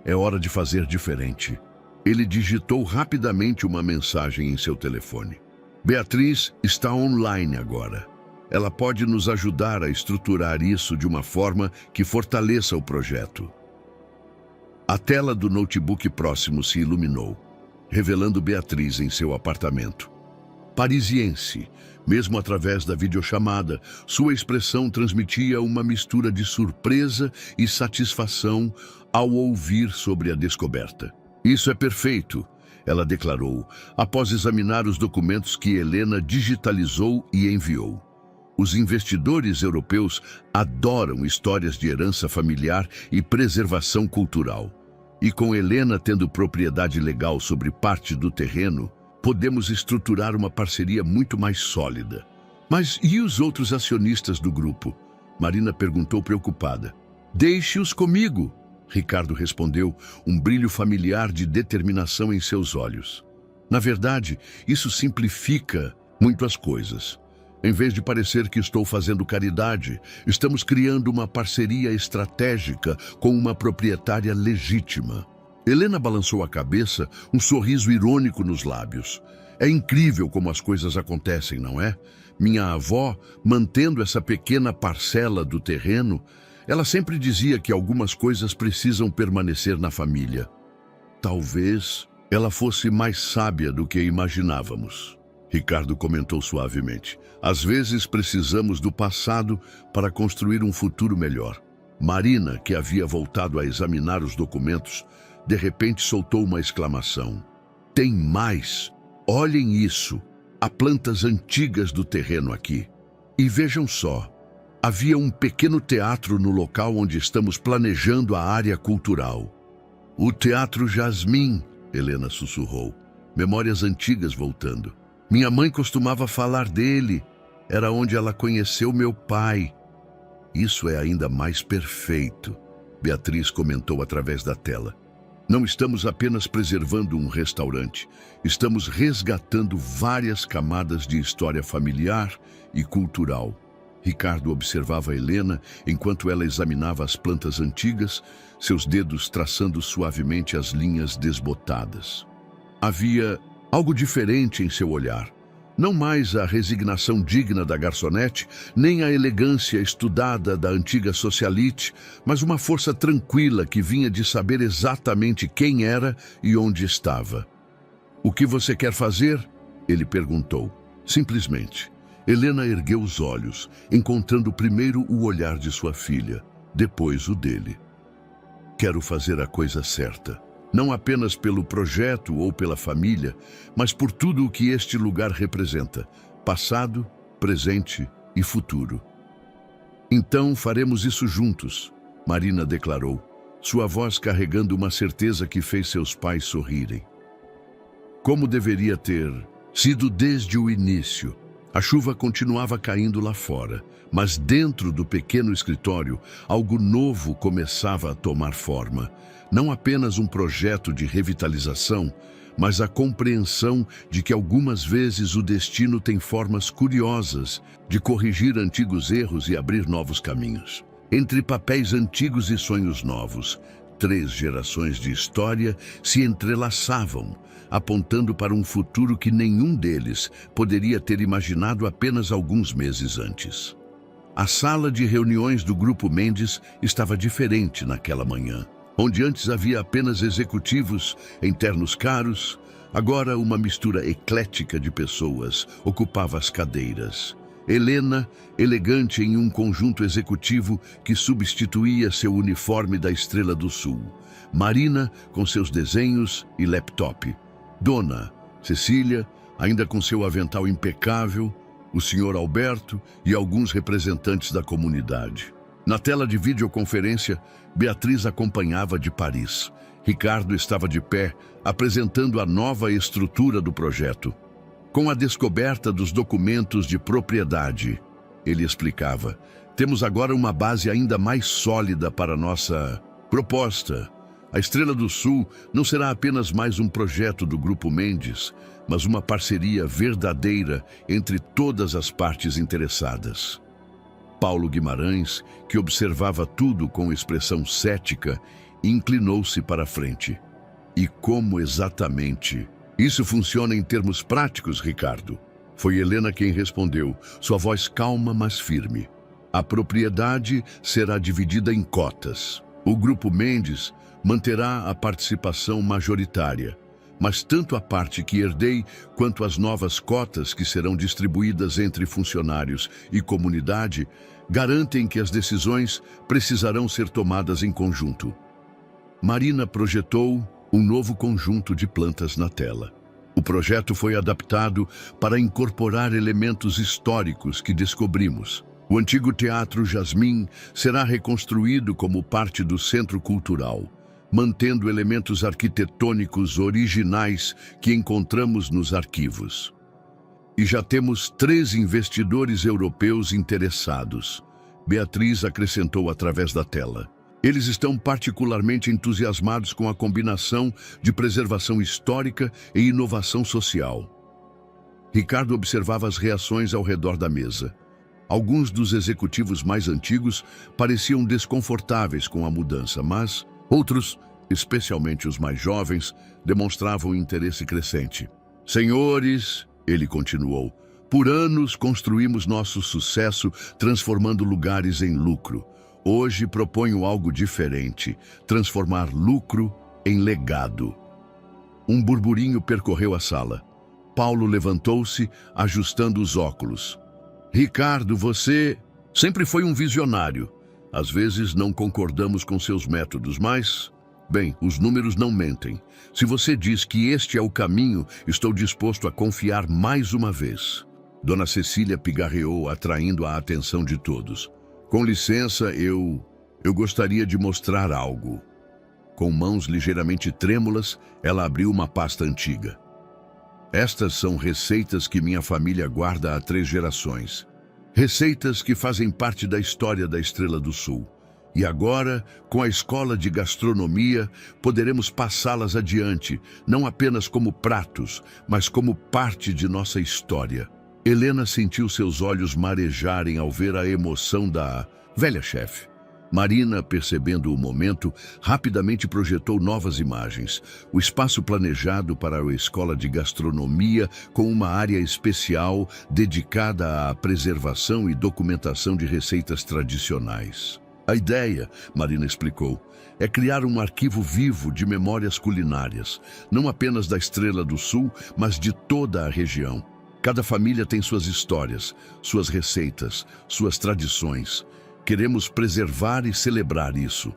É hora de fazer diferente. Ele digitou rapidamente uma mensagem em seu telefone. Beatriz está online agora. Ela pode nos ajudar a estruturar isso de uma forma que fortaleça o projeto. A tela do notebook próximo se iluminou, revelando Beatriz em seu apartamento. Parisiense, mesmo através da videochamada, sua expressão transmitia uma mistura de surpresa e satisfação ao ouvir sobre a descoberta. Isso é perfeito, ela declarou, após examinar os documentos que Helena digitalizou e enviou. Os investidores europeus adoram histórias de herança familiar e preservação cultural. E com Helena tendo propriedade legal sobre parte do terreno, podemos estruturar uma parceria muito mais sólida. Mas e os outros acionistas do grupo? Marina perguntou preocupada. Deixe-os comigo, Ricardo respondeu, um brilho familiar de determinação em seus olhos. Na verdade, isso simplifica muito as coisas. Em vez de parecer que estou fazendo caridade, estamos criando uma parceria estratégica com uma proprietária legítima. Helena balançou a cabeça, um sorriso irônico nos lábios. É incrível como as coisas acontecem, não é? Minha avó, mantendo essa pequena parcela do terreno, ela sempre dizia que algumas coisas precisam permanecer na família. Talvez ela fosse mais sábia do que imaginávamos. Ricardo comentou suavemente. Às vezes precisamos do passado para construir um futuro melhor. Marina, que havia voltado a examinar os documentos, de repente soltou uma exclamação. Tem mais! Olhem isso! Há plantas antigas do terreno aqui. E vejam só, havia um pequeno teatro no local onde estamos planejando a área cultural. O Teatro Jasmim, Helena sussurrou, memórias antigas voltando. Minha mãe costumava falar dele. Era onde ela conheceu meu pai. Isso é ainda mais perfeito, Beatriz comentou através da tela. Não estamos apenas preservando um restaurante, estamos resgatando várias camadas de história familiar e cultural. Ricardo observava Helena enquanto ela examinava as plantas antigas, seus dedos traçando suavemente as linhas desbotadas. Havia algo diferente em seu olhar, Não mais a resignação digna da garçonete, nem a elegância estudada da antiga socialite, mas uma força tranquila que vinha de saber exatamente quem era e onde estava. "O que você quer fazer?" ele perguntou. Simplesmente. Helena ergueu os olhos, encontrando primeiro o olhar de sua filha, depois o dele. "Quero fazer a coisa certa. Não apenas pelo projeto ou pela família, mas por tudo o que este lugar representa, passado, presente e futuro." "Então faremos isso juntos", Marina declarou, sua voz carregando uma certeza que fez seus pais sorrirem. Como deveria ter sido desde o início, a chuva continuava caindo lá fora, mas dentro do pequeno escritório, algo novo começava a tomar forma. Não apenas um projeto de revitalização, mas a compreensão de que algumas vezes o destino tem formas curiosas de corrigir antigos erros e abrir novos caminhos. Entre papéis antigos e sonhos novos, 3 gerações de história se entrelaçavam, apontando para um futuro que nenhum deles poderia ter imaginado apenas alguns meses antes. A sala de reuniões do Grupo Mendes estava diferente naquela manhã. Onde antes havia apenas executivos em ternos caros, agora uma mistura eclética de pessoas ocupava as cadeiras. Helena, elegante em um conjunto executivo que substituía seu uniforme da Estrela do Sul. Marina, com seus desenhos e laptop. Dona Cecília, ainda com seu avental impecável, o Sr. Alberto e alguns representantes da comunidade. Na tela de videoconferência, Beatriz acompanhava de Paris. Ricardo estava de pé, apresentando a nova estrutura do projeto. "Com a descoberta dos documentos de propriedade", ele explicava, "temos agora uma base ainda mais sólida para nossa proposta. A Estrela do Sul não será apenas mais um projeto do Grupo Mendes, mas uma parceria verdadeira entre todas as partes interessadas." Paulo Guimarães, que observava tudo com expressão cética, inclinou-se para a frente. "E como exatamente isso funciona em termos práticos, Ricardo?" Foi Helena quem respondeu, sua voz calma, mas firme. "A propriedade será dividida em cotas. O Grupo Mendes manterá a participação majoritária, mas tanto a parte que herdei quanto as novas cotas que serão distribuídas entre funcionários e comunidade garantem que as decisões precisarão ser tomadas em conjunto." Marina projetou um novo conjunto de plantas na tela. O projeto foi adaptado para incorporar elementos históricos que descobrimos. O antigo Teatro Jasmim será reconstruído como parte do Centro Cultural, mantendo elementos arquitetônicos originais que encontramos nos arquivos. "E já temos 3 investidores europeus interessados", Beatriz acrescentou através da tela. "Eles estão particularmente entusiasmados com a combinação de preservação histórica e inovação social." Ricardo observava as reações ao redor da mesa. Alguns dos executivos mais antigos pareciam desconfortáveis com a mudança, mas outros, especialmente os mais jovens, demonstravam interesse crescente. "Senhores", ele continuou, "por anos construímos nosso sucesso transformando lugares em lucro. Hoje proponho algo diferente, transformar lucro em legado." Um burburinho percorreu a sala. Paulo levantou-se, ajustando os óculos. "Ricardo, você sempre foi um visionário. Às vezes não concordamos com seus métodos, mas... bem, os números não mentem. Se você diz que este é o caminho, estou disposto a confiar mais uma vez." Dona Cecília pigarreou, atraindo a atenção de todos. "Com licença, eu gostaria de mostrar algo." Com mãos ligeiramente trêmulas, ela abriu uma pasta antiga. "Estas são receitas que minha família guarda há 3 gerações. Receitas que fazem parte da história da Estrela do Sul. E agora, com a escola de gastronomia, poderemos passá-las adiante, não apenas como pratos, mas como parte de nossa história." Helena sentiu seus olhos marejarem ao ver a emoção da velha chefe. Marina, percebendo o momento, rapidamente projetou novas imagens. O espaço planejado para a escola de gastronomia, com uma área especial dedicada à preservação e documentação de receitas tradicionais. A ideia, Marina explicou, é criar um arquivo vivo de memórias culinárias, não apenas da Estrela do Sul, mas de toda a região. Cada família tem suas histórias, suas receitas, suas tradições. Queremos preservar e celebrar isso.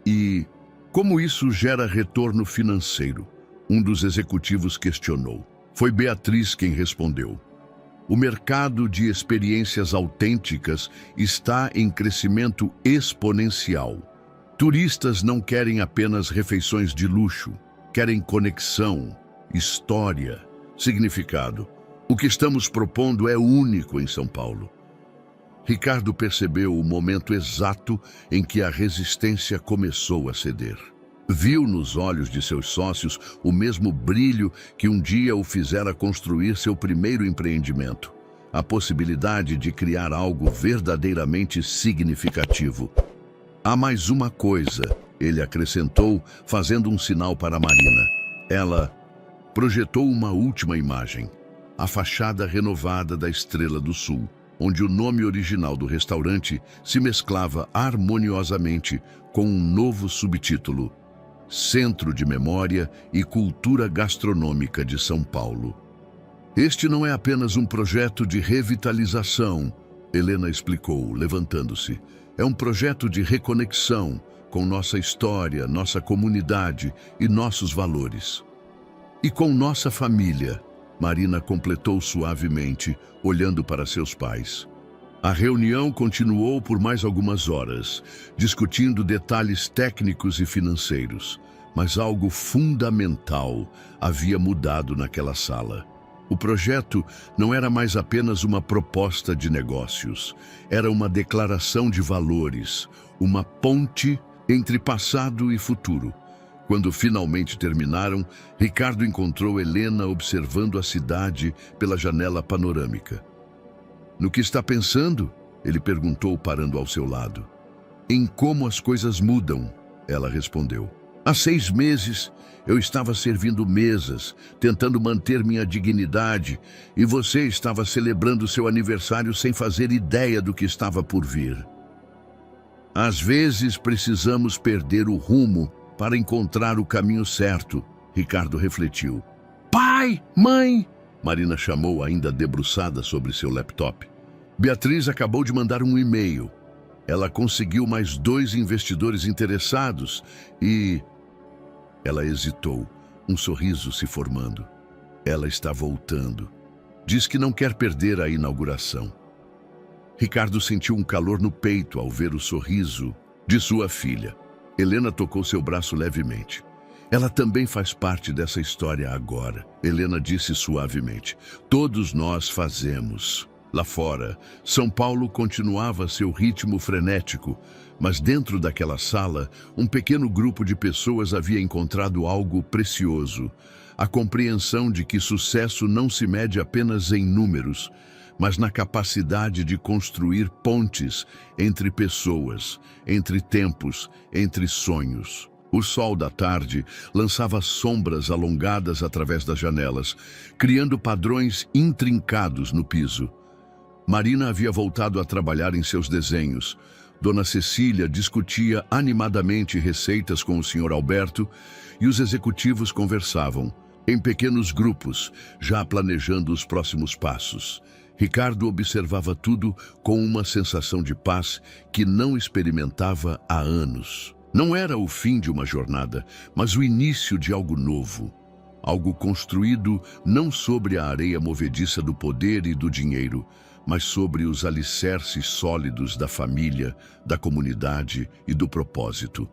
E como isso gera retorno financeiro? Um dos executivos questionou. Foi Beatriz quem respondeu. O mercado de experiências autênticas está em crescimento exponencial. Turistas não querem apenas refeições de luxo, querem conexão, história, significado. O que estamos propondo é único em São Paulo. Ricardo percebeu o momento exato em que a resistência começou a ceder. Viu nos olhos de seus sócios o mesmo brilho que um dia o fizera construir seu primeiro empreendimento. A possibilidade de criar algo verdadeiramente significativo. Há mais uma coisa, ele acrescentou, fazendo um sinal para Marina. Ela projetou uma última imagem. A fachada renovada da Estrela do Sul, onde o nome original do restaurante se mesclava harmoniosamente com um novo subtítulo: Centro de Memória e Cultura Gastronômica de São Paulo. Este não é apenas um projeto de revitalização, Helena explicou, levantando-se. É um projeto de reconexão com nossa história, nossa comunidade e nossos valores. E com nossa família, Marina completou suavemente, olhando para seus pais. A reunião continuou por mais algumas horas, discutindo detalhes técnicos e financeiros, mas algo fundamental havia mudado naquela sala. O projeto não era mais apenas uma proposta de negócios, era uma declaração de valores, uma ponte entre passado e futuro. Quando finalmente terminaram, Ricardo encontrou Helena observando a cidade pela janela panorâmica. No que está pensando? Ele perguntou, parando ao seu lado. Em como as coisas mudam, ela respondeu. Há 6 meses eu estava servindo mesas, tentando manter minha dignidade, e você estava celebrando seu aniversário sem fazer ideia do que estava por vir. Às vezes precisamos perder o rumo para encontrar o caminho certo, Ricardo refletiu. Pai, mãe! Marina chamou, ainda debruçada sobre seu laptop. Beatriz acabou de mandar um e-mail. Ela conseguiu mais 2 investidores interessados e... Ela hesitou, um sorriso se formando. Ela está voltando. Diz que não quer perder a inauguração. Ricardo sentiu um calor no peito ao ver o sorriso de sua filha. Helena tocou seu braço levemente. Ela também faz parte dessa história agora, Helena disse suavemente. Todos nós fazemos. Lá fora, São Paulo continuava seu ritmo frenético, mas dentro daquela sala, um pequeno grupo de pessoas havia encontrado algo precioso. A compreensão de que sucesso não se mede apenas em números, mas na capacidade de construir pontes entre pessoas, entre tempos, entre sonhos. O sol da tarde lançava sombras alongadas através das janelas, criando padrões intrincados no piso. Marina havia voltado a trabalhar em seus desenhos. Dona Cecília discutia animadamente receitas com o Sr. Alberto e os executivos conversavam, em pequenos grupos, já planejando os próximos passos. Ricardo observava tudo com uma sensação de paz que não experimentava há anos. Não era o fim de uma jornada, mas o início de algo novo. Algo construído não sobre a areia movediça do poder e do dinheiro, mas sobre os alicerces sólidos da família, da comunidade e do propósito.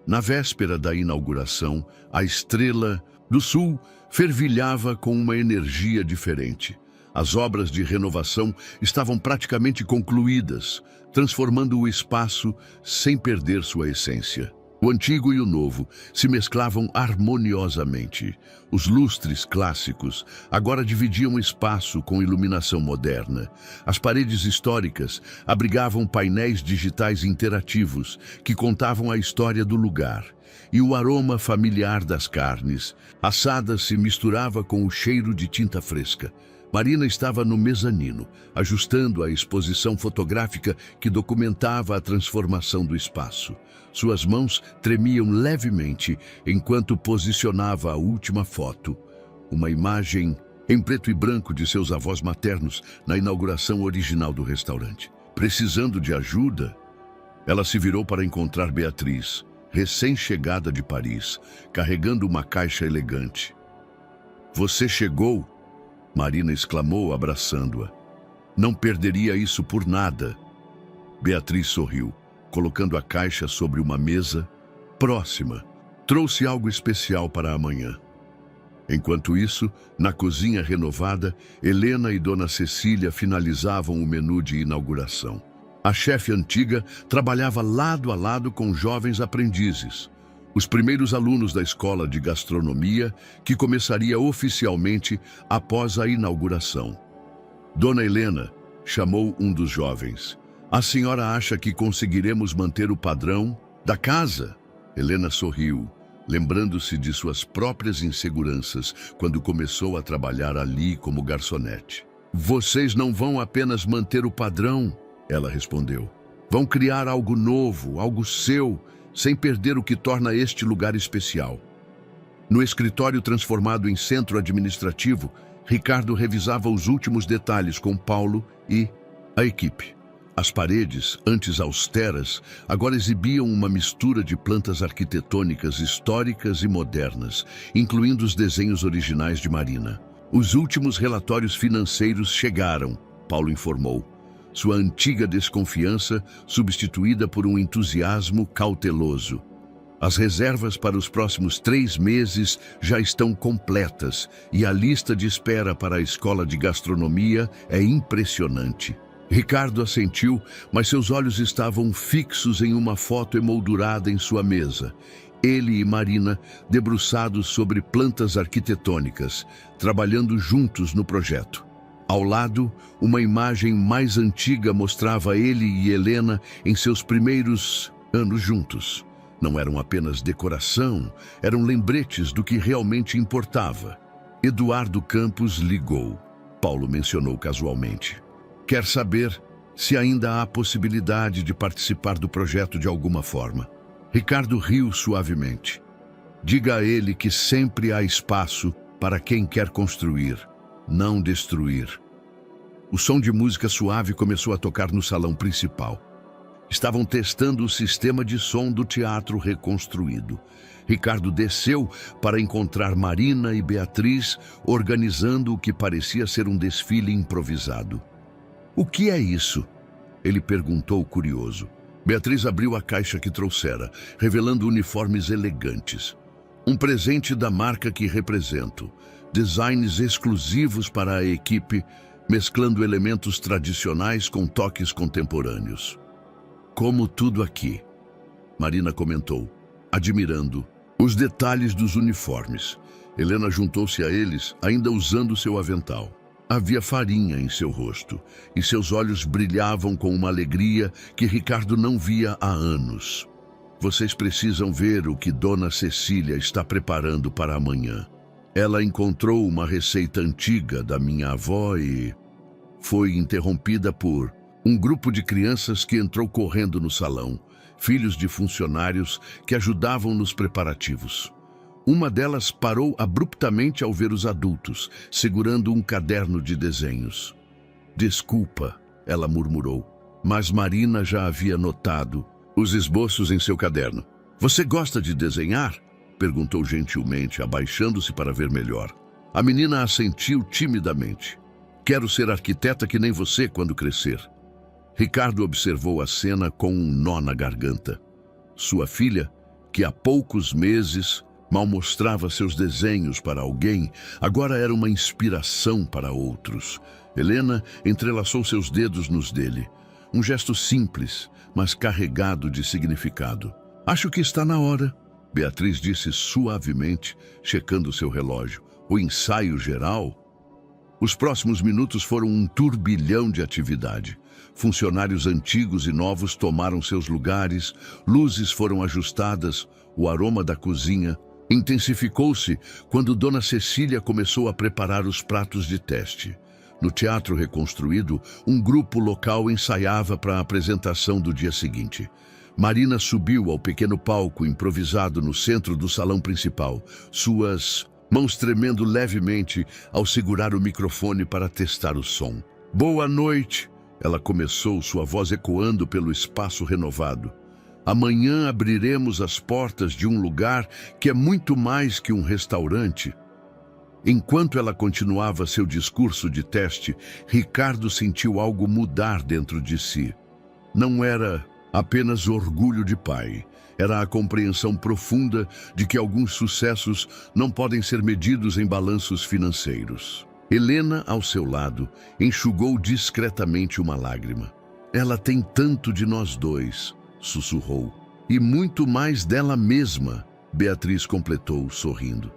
Na véspera da inauguração, a Estrela do Sul fervilhava com uma energia diferente. As obras de renovação estavam praticamente concluídas, transformando o espaço sem perder sua essência. O antigo e o novo se mesclavam harmoniosamente. Os lustres clássicos agora dividiam espaço com iluminação moderna. As paredes históricas abrigavam painéis digitais interativos que contavam a história do lugar. E o aroma familiar das carnes assadas se misturava com o cheiro de tinta fresca. Marina estava no mezanino, ajustando a exposição fotográfica que documentava a transformação do espaço. Suas mãos tremiam levemente enquanto posicionava a última foto, uma imagem em preto e branco de seus avós maternos na inauguração original do restaurante. Precisando de ajuda, ela se virou para encontrar Beatriz, recém-chegada de Paris, carregando uma caixa elegante. "Você chegou?" Marina exclamou, abraçando-a. "Não perderia isso por nada." Beatriz sorriu, colocando a caixa sobre uma mesa próxima. "Trouxe algo especial para amanhã." Enquanto isso, na cozinha renovada, Helena e Dona Cecília finalizavam o menu de inauguração. A chefe antiga trabalhava lado a lado com jovens aprendizes, os primeiros alunos da escola de gastronomia, que começaria oficialmente após a inauguração. Dona Helena chamou um dos jovens. "A senhora acha que conseguiremos manter o padrão da casa?" Helena sorriu, lembrando-se de suas próprias inseguranças quando começou a trabalhar ali como garçonete. "Vocês não vão apenas manter o padrão," ela respondeu. "Vão criar algo novo, algo seu, sem perder o que torna este lugar especial." No escritório transformado em centro administrativo, Ricardo revisava os últimos detalhes com Paulo e a equipe. As paredes, antes austeras, agora exibiam uma mistura de plantas arquitetônicas históricas e modernas, incluindo os desenhos originais de Marina. "Os últimos relatórios financeiros chegaram," Paulo informou. Sua antiga desconfiança substituída por um entusiasmo cauteloso. "As reservas para os próximos 3 meses já estão completas e a lista de espera para a escola de gastronomia é impressionante." Ricardo assentiu, mas seus olhos estavam fixos em uma foto emoldurada em sua mesa. Ele e Marina, debruçados sobre plantas arquitetônicas, trabalhando juntos no projeto. Ao lado, uma imagem mais antiga mostrava ele e Helena em seus primeiros anos juntos. Não eram apenas decoração, eram lembretes do que realmente importava. Eduardo Campos ligou. Paulo mencionou casualmente. "Quer saber se ainda há possibilidade de participar do projeto de alguma forma?" Ricardo riu suavemente. "Diga a ele que sempre há espaço para quem quer construir, não destruir." O som de música suave começou a tocar no salão principal. Estavam testando o sistema de som do teatro reconstruído. Ricardo desceu para encontrar Marina e Beatriz organizando o que parecia ser um desfile improvisado. "O que é isso?" ele perguntou curioso. Beatriz abriu a caixa que trouxera, revelando uniformes elegantes. "Um presente da marca que represento. Designs exclusivos para a equipe, mesclando elementos tradicionais com toques contemporâneos." "Como tudo aqui," Marina comentou, admirando os detalhes dos uniformes. Helena juntou-se a eles, ainda usando seu avental. Havia farinha em seu rosto, e seus olhos brilhavam com uma alegria que Ricardo não via há anos. "Vocês precisam ver o que Dona Cecília está preparando para amanhã. Ela encontrou uma receita antiga da minha avó e..." Foi interrompida por um grupo de crianças que entrou correndo no salão, filhos de funcionários que ajudavam nos preparativos. Uma delas parou abruptamente ao ver os adultos, segurando um caderno de desenhos. "Desculpa," ela murmurou, mas Marina já havia notado os esboços em seu caderno. "Você gosta de desenhar?" perguntou gentilmente, abaixando-se para ver melhor. A menina assentiu timidamente. "Quero ser arquiteta que nem você quando crescer." Ricardo observou a cena com um nó na garganta. Sua filha, que há poucos meses mal mostrava seus desenhos para alguém, agora era uma inspiração para outros. Helena entrelaçou seus dedos nos dele. Um gesto simples, mas carregado de significado. Acho que está na hora, Beatriz disse suavemente, checando seu relógio. O ensaio geral? Os próximos minutos foram um turbilhão de atividade. Funcionários antigos e novos tomaram seus lugares, luzes foram ajustadas, o aroma da cozinha intensificou-se quando Dona Cecília começou a preparar os pratos de teste. No teatro reconstruído, um grupo local ensaiava para a apresentação do dia seguinte. Marina subiu ao pequeno palco improvisado no centro do salão principal, suas mãos tremendo levemente ao segurar o microfone para testar o som. Boa noite, ela começou, sua voz ecoando pelo espaço renovado. Amanhã abriremos as portas de um lugar que é muito mais que um restaurante. Enquanto ela continuava seu discurso de teste, Ricardo sentiu algo mudar dentro de si. Não era apenas orgulho de pai. Era a compreensão profunda de que alguns sucessos não podem ser medidos em balanços financeiros. Helena, ao seu lado, enxugou discretamente uma lágrima. Ela tem tanto de nós dois, sussurrou. E muito mais dela mesma, Beatriz completou, sorrindo.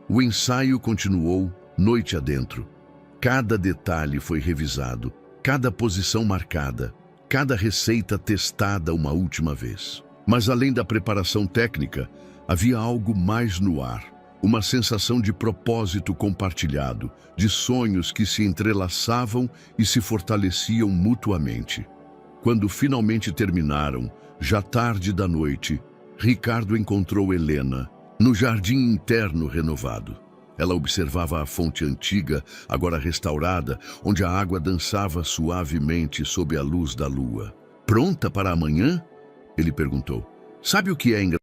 O ensaio continuou, noite adentro. Cada detalhe foi revisado, cada posição marcada, cada receita testada uma última vez. Mas além da preparação técnica, havia algo mais no ar. Uma sensação de propósito compartilhado, de sonhos que se entrelaçavam e se fortaleciam mutuamente. Quando finalmente terminaram, já tarde da noite, Ricardo encontrou Helena no jardim interno renovado. Ela observava a fonte antiga, agora restaurada, onde a água dançava suavemente sob a luz da lua. Pronta para amanhã? Ele perguntou. Sabe o que é engraçado?